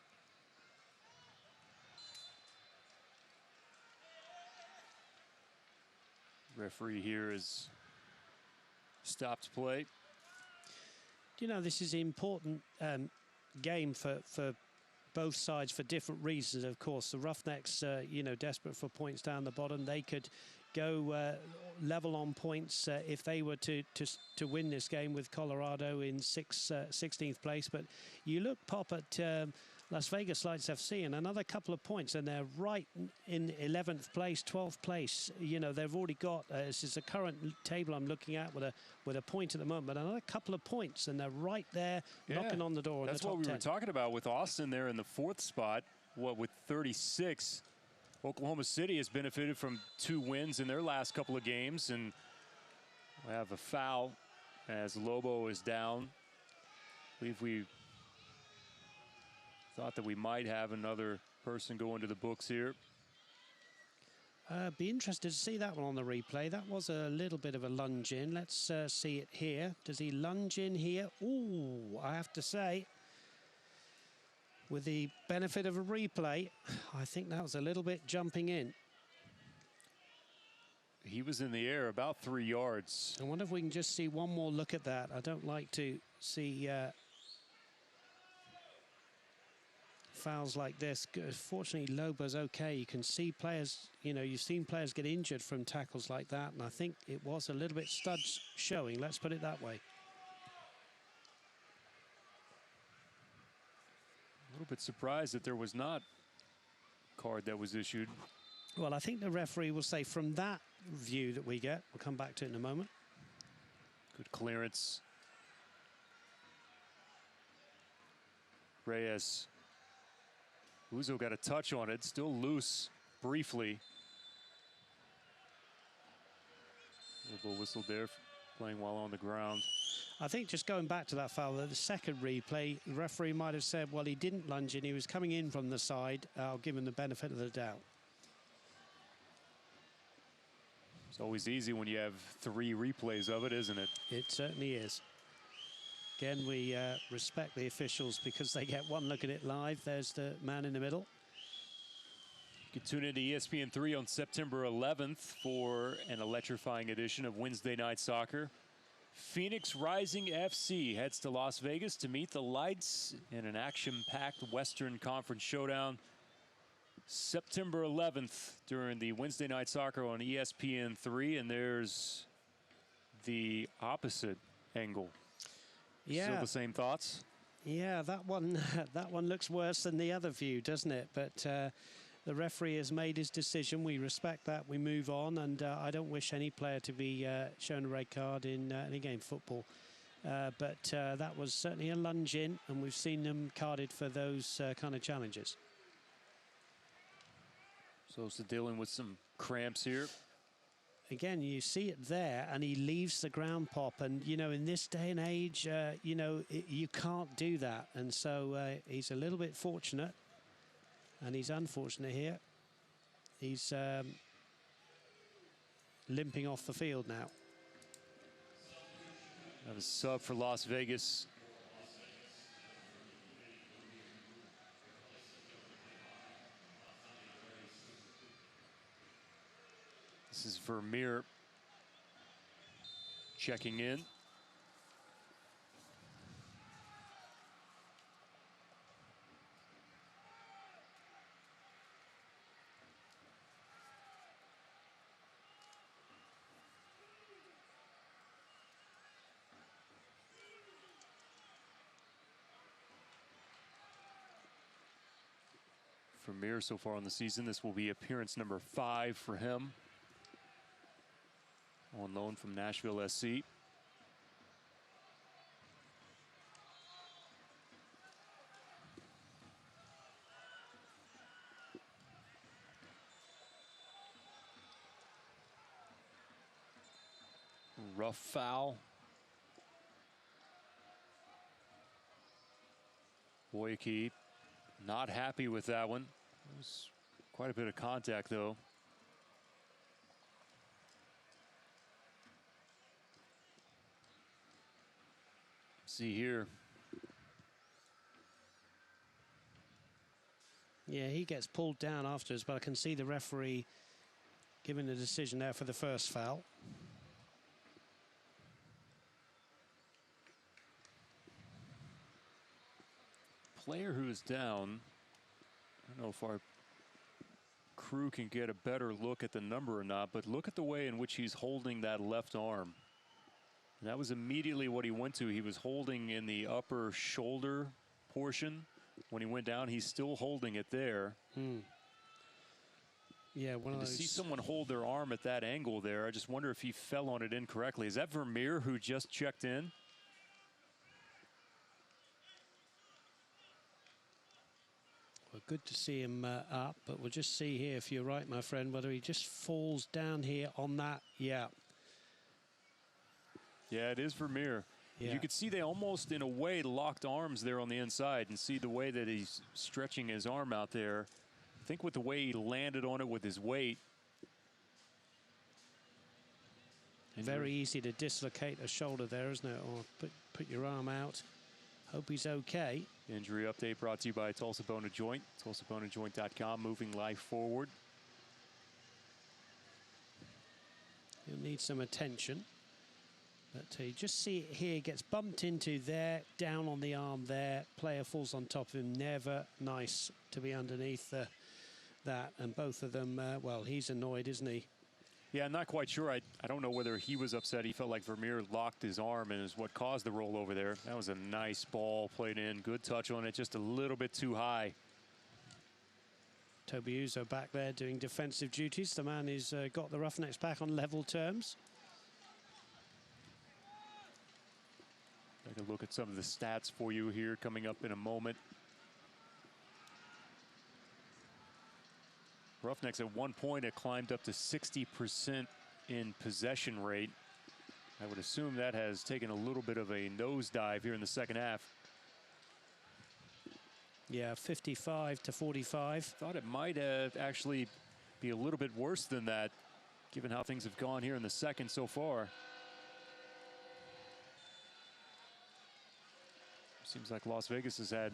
Referee here has stopped play. You know, this is an important game for both sides for different reasons, of course. The Roughnecks, you know, desperate for points down the bottom. They could go level on points if they were to win this game with Colorado in 16th place. But you look, Pop, at Las Vegas Lights FC and another couple of points, and they're right in 11th place, 12th place. You know, they've already got, this is the current table I'm looking at with a point at the moment, but another couple of points, and they're right there knocking on the door. That's in the top what we 10. were talking about with Austin there in the 4th spot. What, with 36. Oklahoma City has benefited from 2 wins in their last couple of games, and we have a foul as Lobo is down. I believe we thought that we might have another person go into the books here. Be interested to see that one on the replay. That was a little bit of a lunge in. Let's see it here. Does he lunge in here? Ooh, I have to say, with the benefit of a replay, I think that was a little bit jumping in. He was in the air about 3 yards. I wonder if we can just see one more look at that. I don't like to see fouls like this. Fortunately, Lobo's okay. You can see players, you know, you've seen players get injured from tackles like that, and I think it was a little bit studs showing, let's put it that way. A little bit surprised that there was not a card that was issued. Well, I think the referee will say from that view that we get, we'll come back to it in a moment. Good clearance. Reyes. Uzo got a touch on it, still loose briefly. Little whistle there, playing while on the ground. I think just going back to that foul, the second replay, the referee might have said, well, he didn't lunge in, he was coming in from the side. I'll give him the benefit of the doubt. It's always easy when you have 3 replays of it, isn't it? It certainly is. Again, we respect the officials because they get one look at it live. There's the man in the middle. You can tune into ESPN3 on September 11th for an electrifying edition of Wednesday Night Soccer. Phoenix Rising FC heads to Las Vegas to meet the Lights in an action-packed Western Conference showdown September 11th during the Wednesday Night Soccer on ESPN3. And there's the opposite angle. Yeah. Still the same thoughts? Yeah, that one looks worse than the other view, doesn't it? But the referee has made his decision. We respect that. We move on, and I don't wish any player to be shown a red card in any game football. But that was certainly a lunge in, and we've seen them carded for those kind of challenges. Sosa dealing with some cramps here. Again, you see it there, and he leaves the ground pop. And, you know, in this day and age, you know, you can't do that. And so he's a little bit fortunate, and he's unfortunate here. He's limping off the field now. That was a sub for Las Vegas. This is Vermeer checking in. Vermeer so far on the season, this will be appearance number 5 for him. On loan from Nashville SC. Rough foul. Boyke not happy with that one. It was quite a bit of contact though. See here. Yeah, he gets pulled down afterwards, but I can see the referee giving the decision there for the first foul. Player who is down. I don't know if our crew can get a better look at the number or not, but look at the way in which he's holding that left arm. And that was immediately what he went to. He was holding in the upper shoulder portion. When he went down, he's still holding it there. Yeah, one of those. To see someone hold their arm at that angle there, I just wonder if he fell on it incorrectly. Is that Vermeer who just checked in? Well, good to see him up, but we'll just see here, if you're right, my friend, whether he just falls down here on that. Yeah. Yeah, it is Vermeer. Yeah. You could see they almost, in a way, locked arms there on the inside, and see the way that he's stretching his arm out there. I think with the way he landed on it with his weight. Very easy to dislocate a shoulder there, isn't it? Or put your arm out. Hope he's okay. Injury update brought to you by Tulsa Bone & Joint. TulsaBoneandJoint.com, moving life forward. He'll need some attention. But you just see it here, gets bumped into there, down on the arm there. Player falls on top of him. Never nice to be underneath that. And both of them, well, he's annoyed, isn't he? Yeah, I'm not quite sure. I don't know whether he was upset. He felt like Vermeer locked his arm and is what caused the rollover there. That was a nice ball played in. Good touch on it, just a little bit too high. Toby Uzo back there doing defensive duties. The man who's got the Roughnecks back on level terms. Take a look at some of the stats for you here coming up in a moment. Roughnecks at one point had climbed up to 60% in possession rate. I would assume that has taken a little bit of a nosedive here in the second half. Yeah, 55 to 45. Thought it might actually be a little bit worse than that, given how things have gone here in the second so far. Seems like Las Vegas has had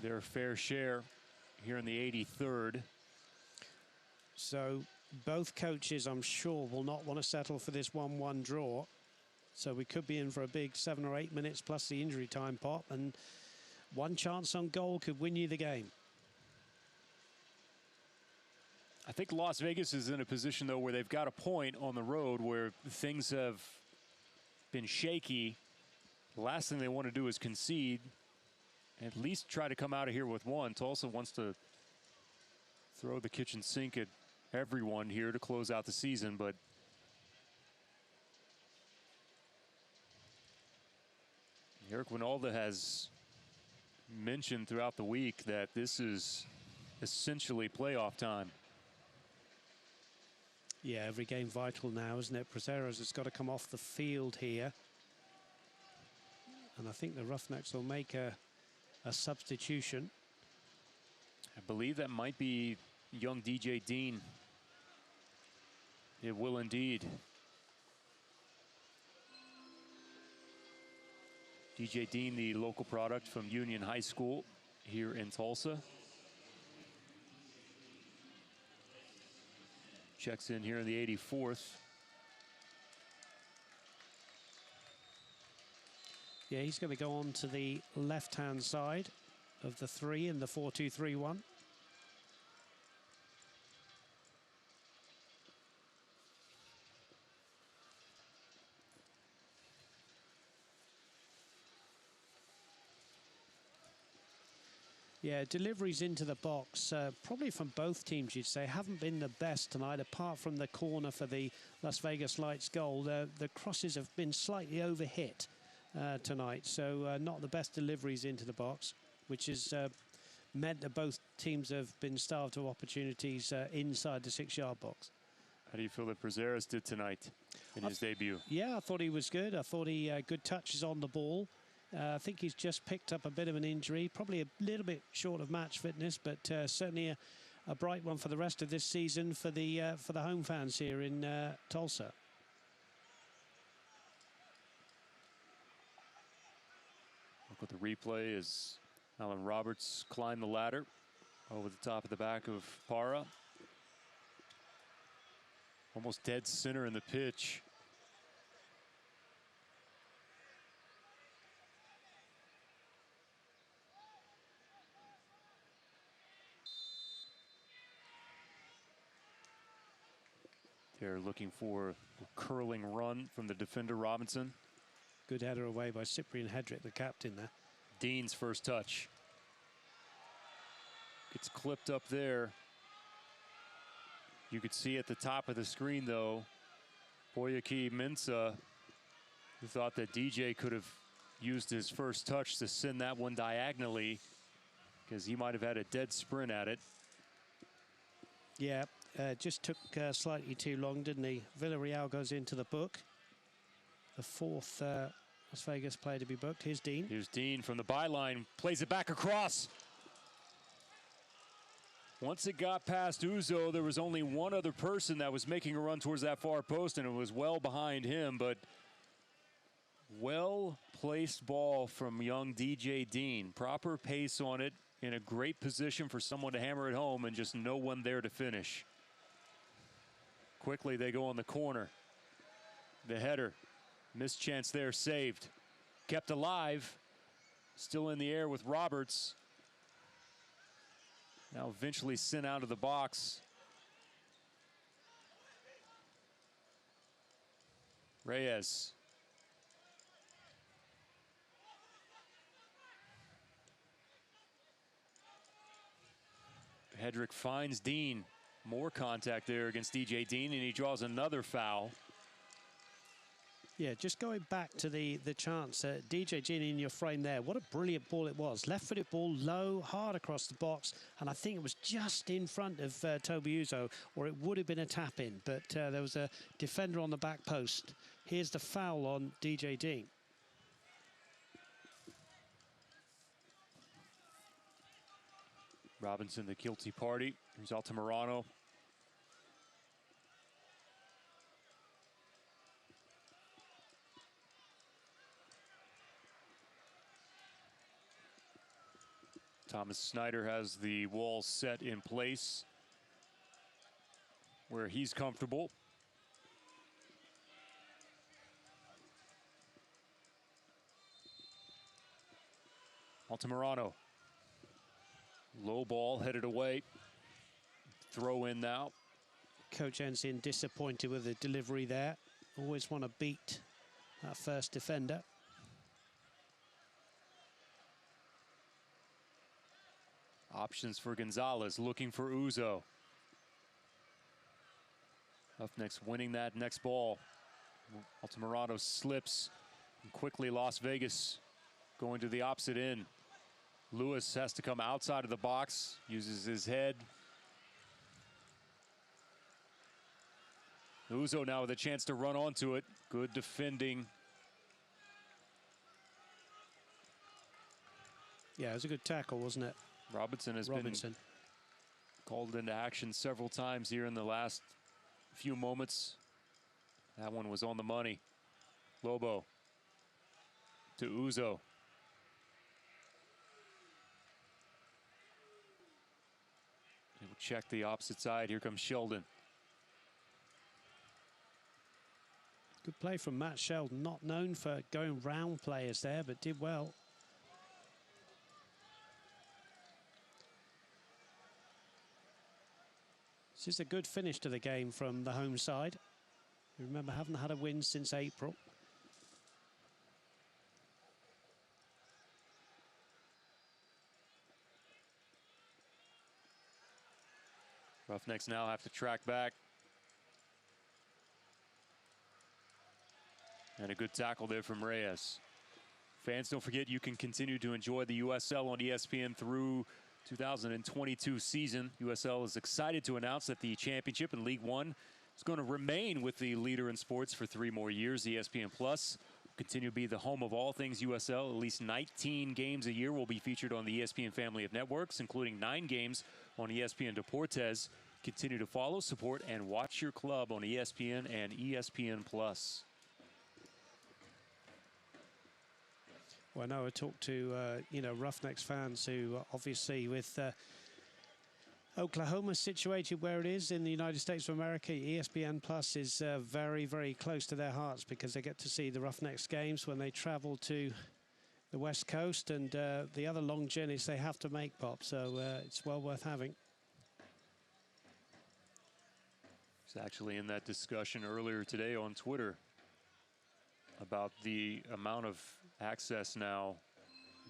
their fair share here in the 83rd. So both coaches, I'm sure, will not want to settle for this 1-1 draw. So we could be in for a big 7 or 8 minutes plus the injury time pop, and one chance on goal could win you the game. I think Las Vegas is in a position, though, where they've got a point on the road where things have been shaky. The last thing they want to do is concede, at least try to come out of here with one. Tulsa wants to throw the kitchen sink at everyone here to close out the season, but Eric Winalda has mentioned throughout the week that this is essentially playoff time. Yeah, every game vital now, isn't it? Prazeres has got to come off the field here. And I think the Roughnecks will make a substitution. I believe that might be young DJ Dean. It will indeed. DJ Dean, the local product from Union High School here in Tulsa. Checks in here in the 84th. Yeah, he's going to go on to the left-hand side of the three in the 4-2-3-1. Yeah, deliveries into the box, probably from both teams, you'd say, haven't been the best tonight, apart from the corner for the Las Vegas Lights goal. The crosses have been slightly overhit tonight, so not the best deliveries into the box, which has meant that both teams have been starved of opportunities inside the 6-yard box. How do you feel that Prazeres did tonight in his debut? Yeah, I thought he was good. I thought he good touches on the ball. I think he's just picked up a bit of an injury, probably a little bit short of match fitness, but certainly a bright one for the rest of this season for the home fans here in Tulsa. Look at the replay as Alan Roberts climbed the ladder over the top of the back of Parra. Almost dead center in the pitch. They're looking for a curling run from the defender, Robinson. Good header away by Cyprian Hedrick, the captain there. Dean's first touch. Gets clipped up there. You could see at the top of the screen, though, Boyaki Mensah, who thought that DJ could have used his first touch to send that one diagonally, because he might have had a dead sprint at it. Yeah, just took slightly too long, didn't he? Villarreal goes into the book. The fourth Las Vegas player to be booked. Here's Dean. Here's Dean from the byline. Plays it back across. Once it got past Uzo, there was only one other person that was making a run towards that far post, and it was well behind him. But well-placed ball from young DJ Dean. Proper pace on it, in a great position for someone to hammer it home, and just no one there to finish. Quickly, they go on the corner. The header. Missed chance there, saved. Kept alive. Still in the air with Roberts. Now eventually sent out of the box. Reyes. Hedrick finds Dean. More contact there against DJ Dean, and he draws another foul. Yeah, just going back to the chance, DJ Dean in your frame there. What a brilliant ball it was. Left-footed ball, low, hard across the box, and I think it was just in front of Toby Uzo, or it would have been a tap-in, but there was a defender on the back post. Here's the foul on DJ Dean. Robinson, the guilty party. Here's Altamirano. Thomas Snyder has the wall set in place where he's comfortable. Altamirano. Low ball headed away. Throw in now. Coach Ensign disappointed with the delivery there. Always want to beat that first defender. Options for Gonzalez, looking for Uzo. Roughnecks winning that next ball. Altamirano slips. And quickly Las Vegas going to the opposite end. Lewis has to come outside of the box, uses his head. Uzo now with a chance to run onto it. Good defending. Yeah, it was a good tackle, wasn't it? Robinson has been called into action several times here in the last few moments. That one was on the money. Lobo to Uzo. He'll check the opposite side. Here comes Sheldon. Good play from Matt Sheldon, not known for going round players there, but did well. This is a good finish to the game from the home side. Remember, haven't had a win since April. Roughnecks now have to track back. And a good tackle there from Reyes. Fans, don't forget you can continue to enjoy the USL on ESPN through 2022 season. USL is excited to announce that the championship in League One is going to remain with the leader in sports for 3 more years. ESPN Plus will continue to be the home of all things USL. At least 19 games a year will be featured on the ESPN family of networks, including 9 games on ESPN Deportes. Continue to follow, support, and watch your club on ESPN and ESPN Plus. Well, I know I talked to, Roughnecks fans who obviously with Oklahoma situated where it is in the United States of America, ESPN Plus is very, very close to their hearts because they get to see the Roughnecks games when they travel to the West Coast and the other long journeys they have to make, Bob. So it's well worth having. It's actually in that discussion earlier today on Twitter about the amount of access now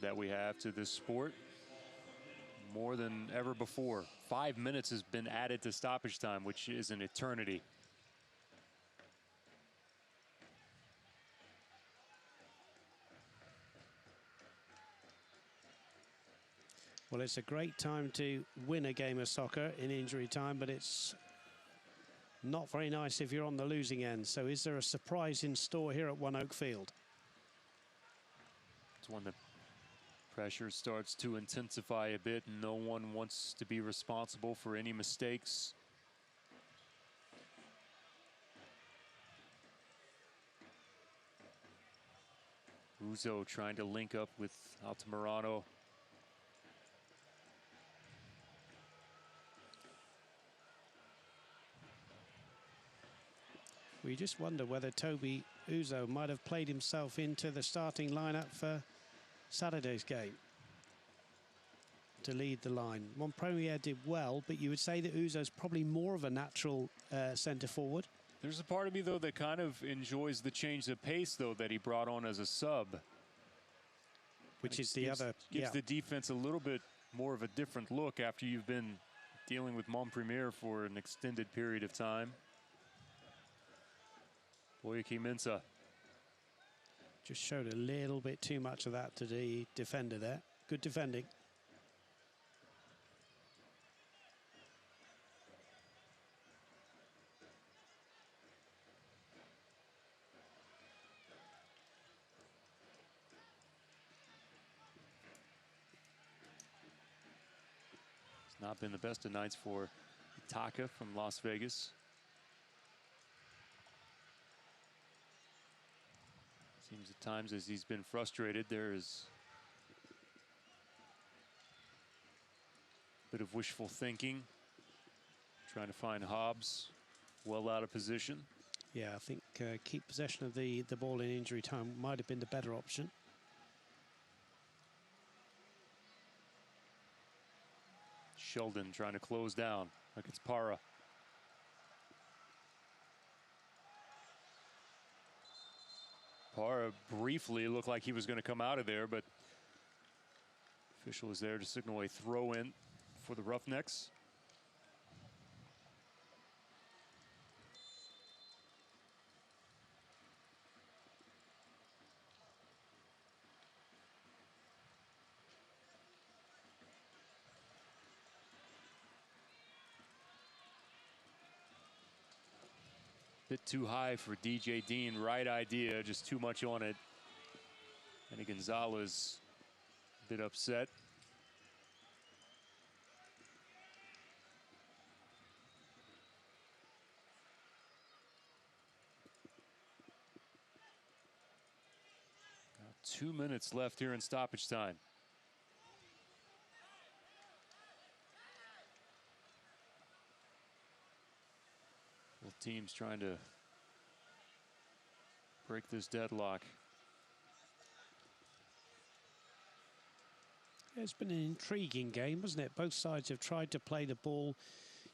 that we have to this sport, more than ever before. 5 minutes has been added to stoppage time, which is an eternity. Well, it's a great time to win a game of soccer in injury time, but it's not very nice if you're on the losing end. So is there a surprise in store here at One Oak Field? It's when the pressure starts to intensify a bit and no one wants to be responsible for any mistakes. Uzo trying to link up with Altamirano. We just wonder whether Toby Uzo might have played himself into the starting lineup for Saturday's game to lead the line. Montpellier did well, but you would say that Uzo's probably more of a natural centre forward. There's a part of me, though, that kind of enjoys the change of pace, though, that he brought on as a sub. Which is the other... Gives the defense a little bit more of a different look after you've been dealing with Montpellier for an extended period of time. Boyaki Mensah. Just showed a little bit too much of that to the defender there. Good defending. It's not been the best of nights for Taka from Las Vegas. Seems at times as he's been frustrated, there is a bit of wishful thinking, trying to find Hobbs well out of position. Yeah, I think keep possession of the ball in injury time might have been the better option. Sheldon trying to close down against Para. Para briefly looked like he was going to come out of there, but official is there to signal a throw in for the Roughnecks. Bit too high for DJ Dean. Right idea, just too much on it. And Gonzalez a bit upset. Now 2 minutes left here in stoppage time. Both teams trying to break this deadlock. It's been an intriguing game, hasn't it? Both sides have tried to play the ball,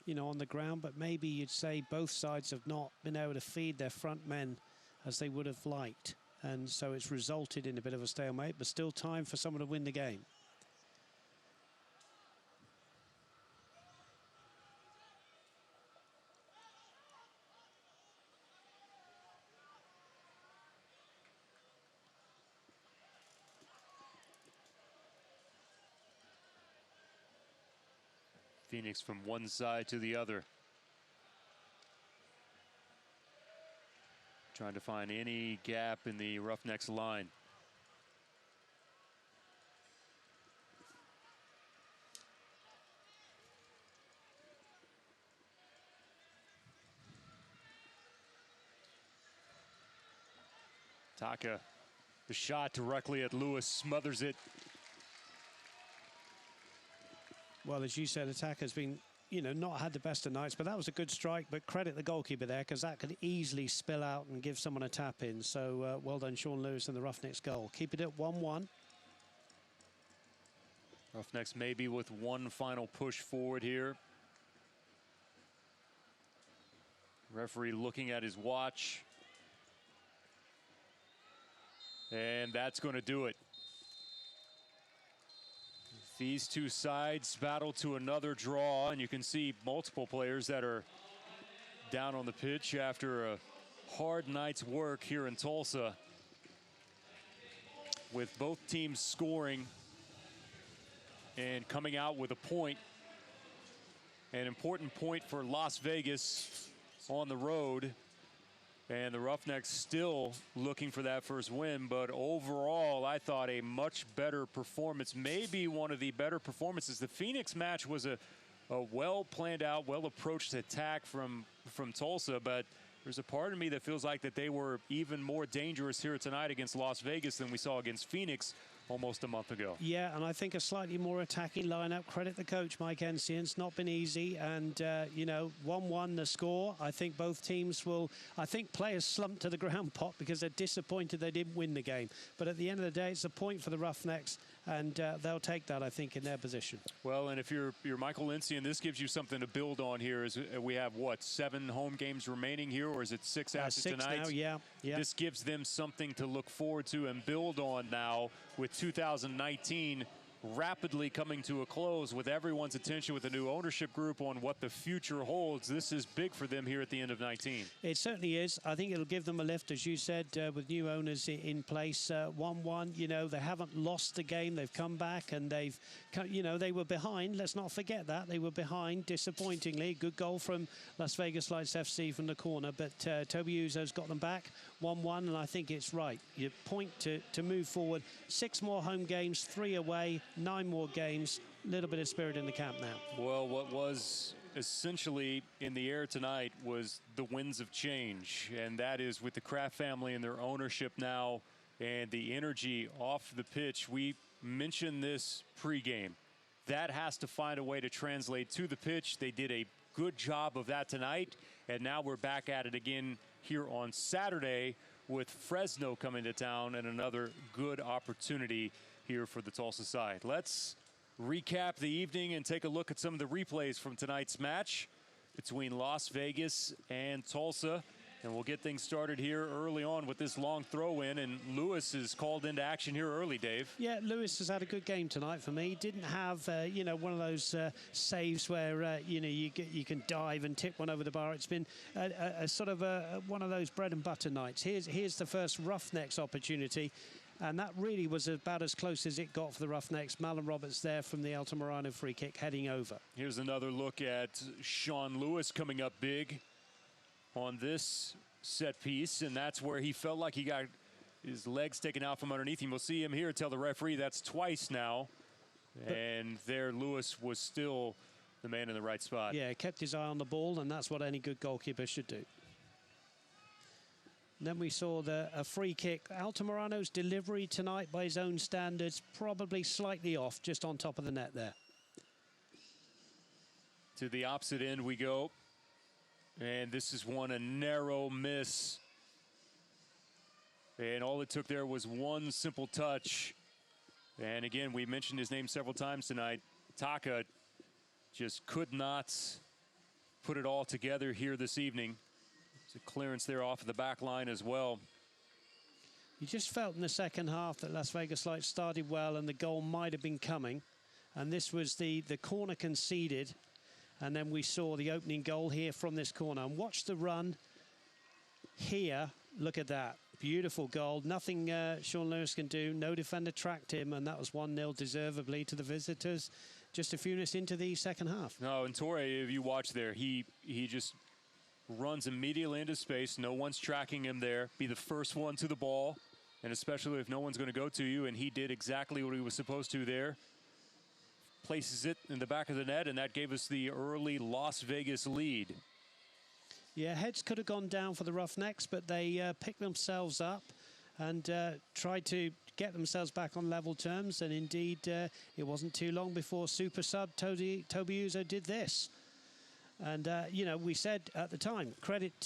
you know, on the ground, but maybe you'd say both sides have not been able to feed their front men as they would have liked. And so it's resulted in a bit of a stalemate, but still time for someone to win the game. Phoenix from one side to the other, trying to find any gap in the Roughnecks line. Taka, the shot directly at Lewis, smothers it. Well, as you said, attacker's been, you know, not had the best of nights, but that was a good strike. But credit the goalkeeper there, because that could easily spill out and give someone a tap in. So well done, Sean Lewis, and the Roughnecks goal. Keep it at 1-1. Roughnecks maybe with one final push forward here. Referee looking at his watch. And that's going to do it. These two sides battle to another draw, and you can see multiple players that are down on the pitch after a hard night's work here in Tulsa, with both teams scoring and coming out with a point. An important point for Las Vegas on the road. And the Roughnecks still looking for that first win, but overall, I thought a much better performance, maybe one of the better performances. The Phoenix match was a well planned out, well approached attack from Tulsa, but there's a part of me that feels like that they were even more dangerous here tonight against Las Vegas than we saw against Phoenix almost a month ago. Yeah, and I think a slightly more attacking lineup. Credit the coach, Mike Ensign. It's not been easy. And, you know, 1-1 the score. I think both teams will... I think players slumped to the ground, Pop, because they're disappointed they didn't win the game. But at the end of the day, it's a point for the Roughnecks, and they'll take that, I think, in their position. Well, and if you're Michael Ensign, this gives you something to build on here. As we have, what, 7 home games remaining here, or is it 6 after 6 tonight? now, yeah. This gives them something to look forward to and build on now, with 2019 rapidly coming to a close, with everyone's attention with the new ownership group on what the future holds. This is big for them here at the end of 19. It certainly is. I think it'll give them a lift, as you said, with new owners in place. 1-1, you know, they haven't lost the game. They've come back, and they've, you know, they were behind. Let's not forget that. They were behind, disappointingly. Good goal from Las Vegas Lights FC from the corner, but Toby Uzo's got them back. 1-1, and I think it's right. You point to move forward. 6 more home games, 3 away, 9 more games. A little bit of spirit in the camp now. Well, what was essentially in the air tonight was the winds of change, and that is with the Kraft family and their ownership now and the energy off the pitch. We mentioned this pregame. That has to find a way to translate to the pitch. They did a good job of that tonight, and now we're back at it again here on Saturday with Fresno coming to town, and another good opportunity here for the Tulsa side. Let's recap the evening and take a look at some of the replays from tonight's match between Las Vegas and Tulsa. And we'll get things started here early on with this long throw-in, and Lewis is called into action here early, Dave. Yeah, Lewis has had a good game tonight for me. Didn't have, you know, one of those saves where, you know, you can dive and tip one over the bar. It's been a sort of one of those bread and butter nights. Here's the first Roughnecks opportunity, and that really was about as close as it got for the Roughnecks. Marlon Roberts there from the Altamirano free kick heading over. Here's another look at Sean Lewis coming up big on this set piece, and that's where he felt like he got his legs taken out from underneath him. We'll see him here tell the referee that's twice now, and there Lewis was still the man in the right spot. Yeah, kept his eye on the ball, and that's what any good goalkeeper should do. And then we saw a free kick. Altamirano's delivery tonight by his own standards, probably slightly off, just on top of the net there. To the opposite end we go. And this is a narrow miss. And all it took there was one simple touch. And again, we mentioned his name several times tonight. Taka just could not put it all together here this evening. There's a clearance there off of the back line as well. You just felt in the second half that Las Vegas Lights started well and the goal might have been coming. And this was the corner conceded. And then we saw the opening goal here from this corner. And watch the run here. Look at that. Beautiful goal. Nothing Sean Lewis can do. No defender tracked him. And that was 1-0 deservedly to the visitors just a few minutes into the second half. No, and Torre, if you watch there, he just runs immediately into space. No one's tracking him there. Be the first one to the ball. And especially if no one's going to go to you. And he did exactly what he was supposed to there. Places it in the back of the net, and that gave us the early Las Vegas lead. Yeah, heads could have gone down for the Roughnecks, but they picked themselves up and tried to get themselves back on level terms. And indeed, it wasn't too long before super sub Toby Uzo did this. And, you know, we said at the time, credit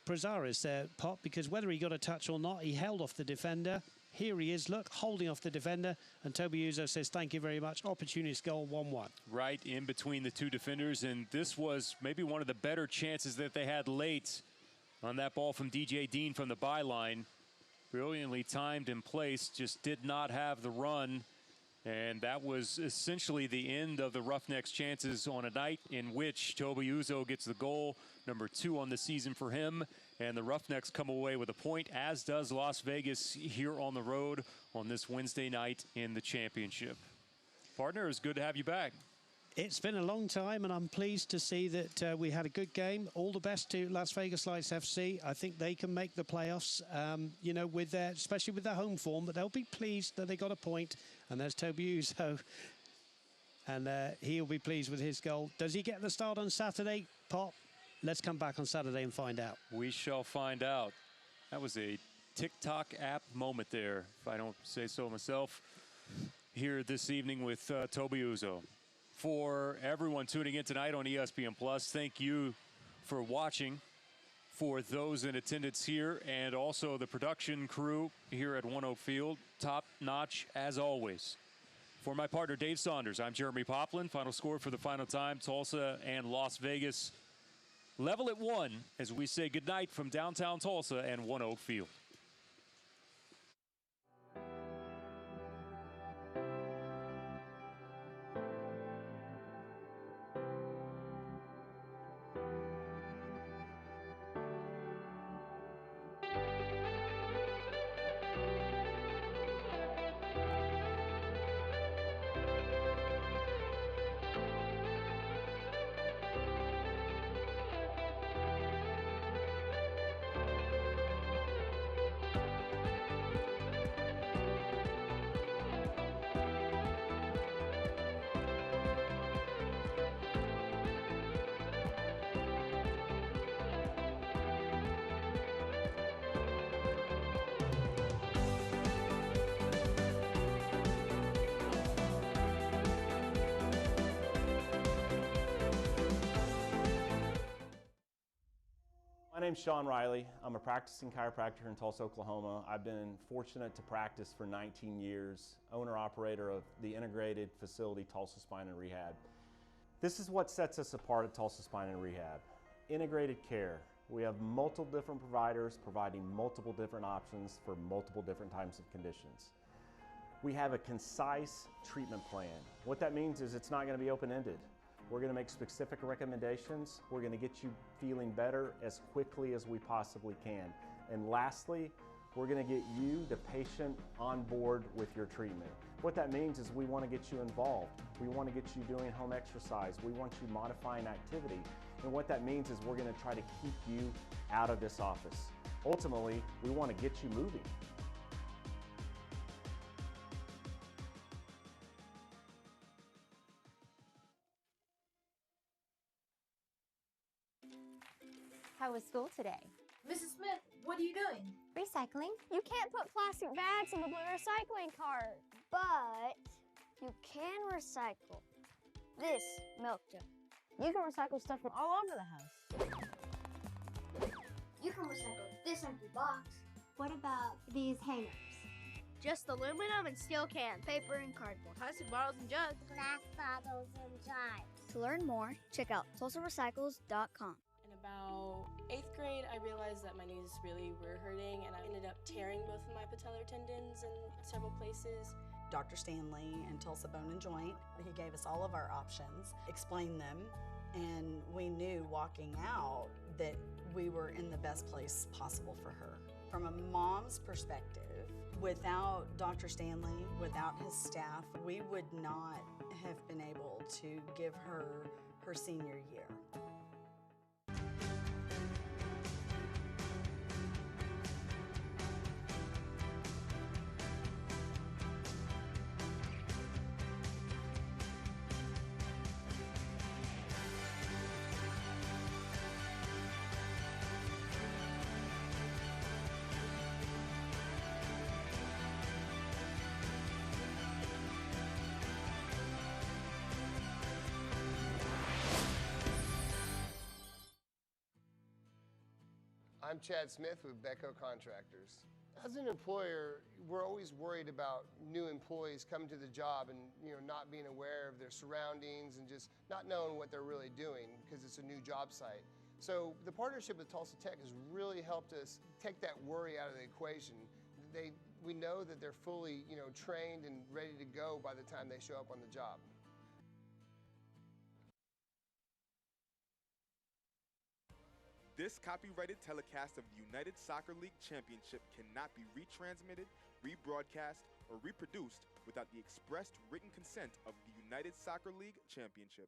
Prazaris there, Pop, because whether he got a touch or not, he held off the defender. Here he is, look, holding off the defender. And Toby Uzo says, thank you very much. Opportunist goal, 1-1. Right in between the two defenders. And this was maybe one of the better chances that they had late on that ball from DJ Dean from the byline. Brilliantly timed and placed, just did not have the run. And that was essentially the end of the Roughnecks' chances on a night in which Toby Uzo gets the goal, number 2 on the season for him. And the Roughnecks come away with a point, as does Las Vegas here on the road on this Wednesday night in the championship. Partner, it's good to have you back. It's been a long time, and I'm pleased to see that we had a good game. All the best to Las Vegas Lights FC. I think they can make the playoffs, you know, with especially with their home form, but they'll be pleased that they got a point. And there's Toby Uzo, and he'll be pleased with his goal. Does he get the start on Saturday, Pop? Let's come back on Saturday and find out. We shall find out. That was a TikTok app moment there, if I don't say so myself, here this evening with Toby Uzo. For everyone tuning in tonight on ESPN Plus, thank you for watching. For those in attendance here and also the production crew here at 1-0 Field, top notch as always. For my partner Dave Saunders, I'm Jeremy Poplin. Final score for the final time, Tulsa and Las Vegas level at 1 as we say goodnight from downtown Tulsa and 1-0 Field. name's Sean Riley. I'm a practicing chiropractor in Tulsa, Oklahoma. I've been fortunate to practice for 19 years, owner-operator of the integrated facility Tulsa Spine and Rehab. This is what sets us apart at Tulsa Spine and Rehab. Integrated care. We have multiple different providers providing multiple different options for multiple different types of conditions. We have a concise treatment plan. What that means is it's not going to be open-ended. We're going to make specific recommendations. We're going to get you feeling better as quickly as we possibly can. And lastly, we're going to get you, the patient, on board with your treatment. What that means is we want to get you involved. We want to get you doing home exercise. We want you modifying activity. And what that means is we're going to try to keep you out of this office. Ultimately, we want to get you moving. How was school today? Mrs. Smith, what are you doing? Recycling. You can't put plastic bags in the blue recycling cart. But you can recycle this milk jug. You can recycle stuff from all over the house. You can recycle this empty box. What about these hangers? Just aluminum and steel cans, paper and cardboard, plastic bottles and jugs. Glass bottles and jars. To learn more, check out TulsaRecycles.com. In about 8th grade, I realized that my knees really were hurting, and I ended up tearing both of my patellar tendons in several places. Dr. Stanley and Tulsa Bone and Joint, he gave us all of our options, explained them, and we knew walking out that we were in the best place possible for her. From a mom's perspective, without Dr. Stanley, without his staff, we would not have been able to give her her senior year. I'm Chad Smith with Becco Contractors. As an employer, we're always worried about new employees coming to the job and not being aware of their surroundings and just not knowing what they're really doing because it's a new job site. So the partnership with Tulsa Tech has really helped us take that worry out of the equation. We know that they're fully trained and ready to go by the time they show up on the job. This copyrighted telecast of the United Soccer League Championship cannot be retransmitted, rebroadcast, or reproduced without the expressed written consent of the United Soccer League Championship.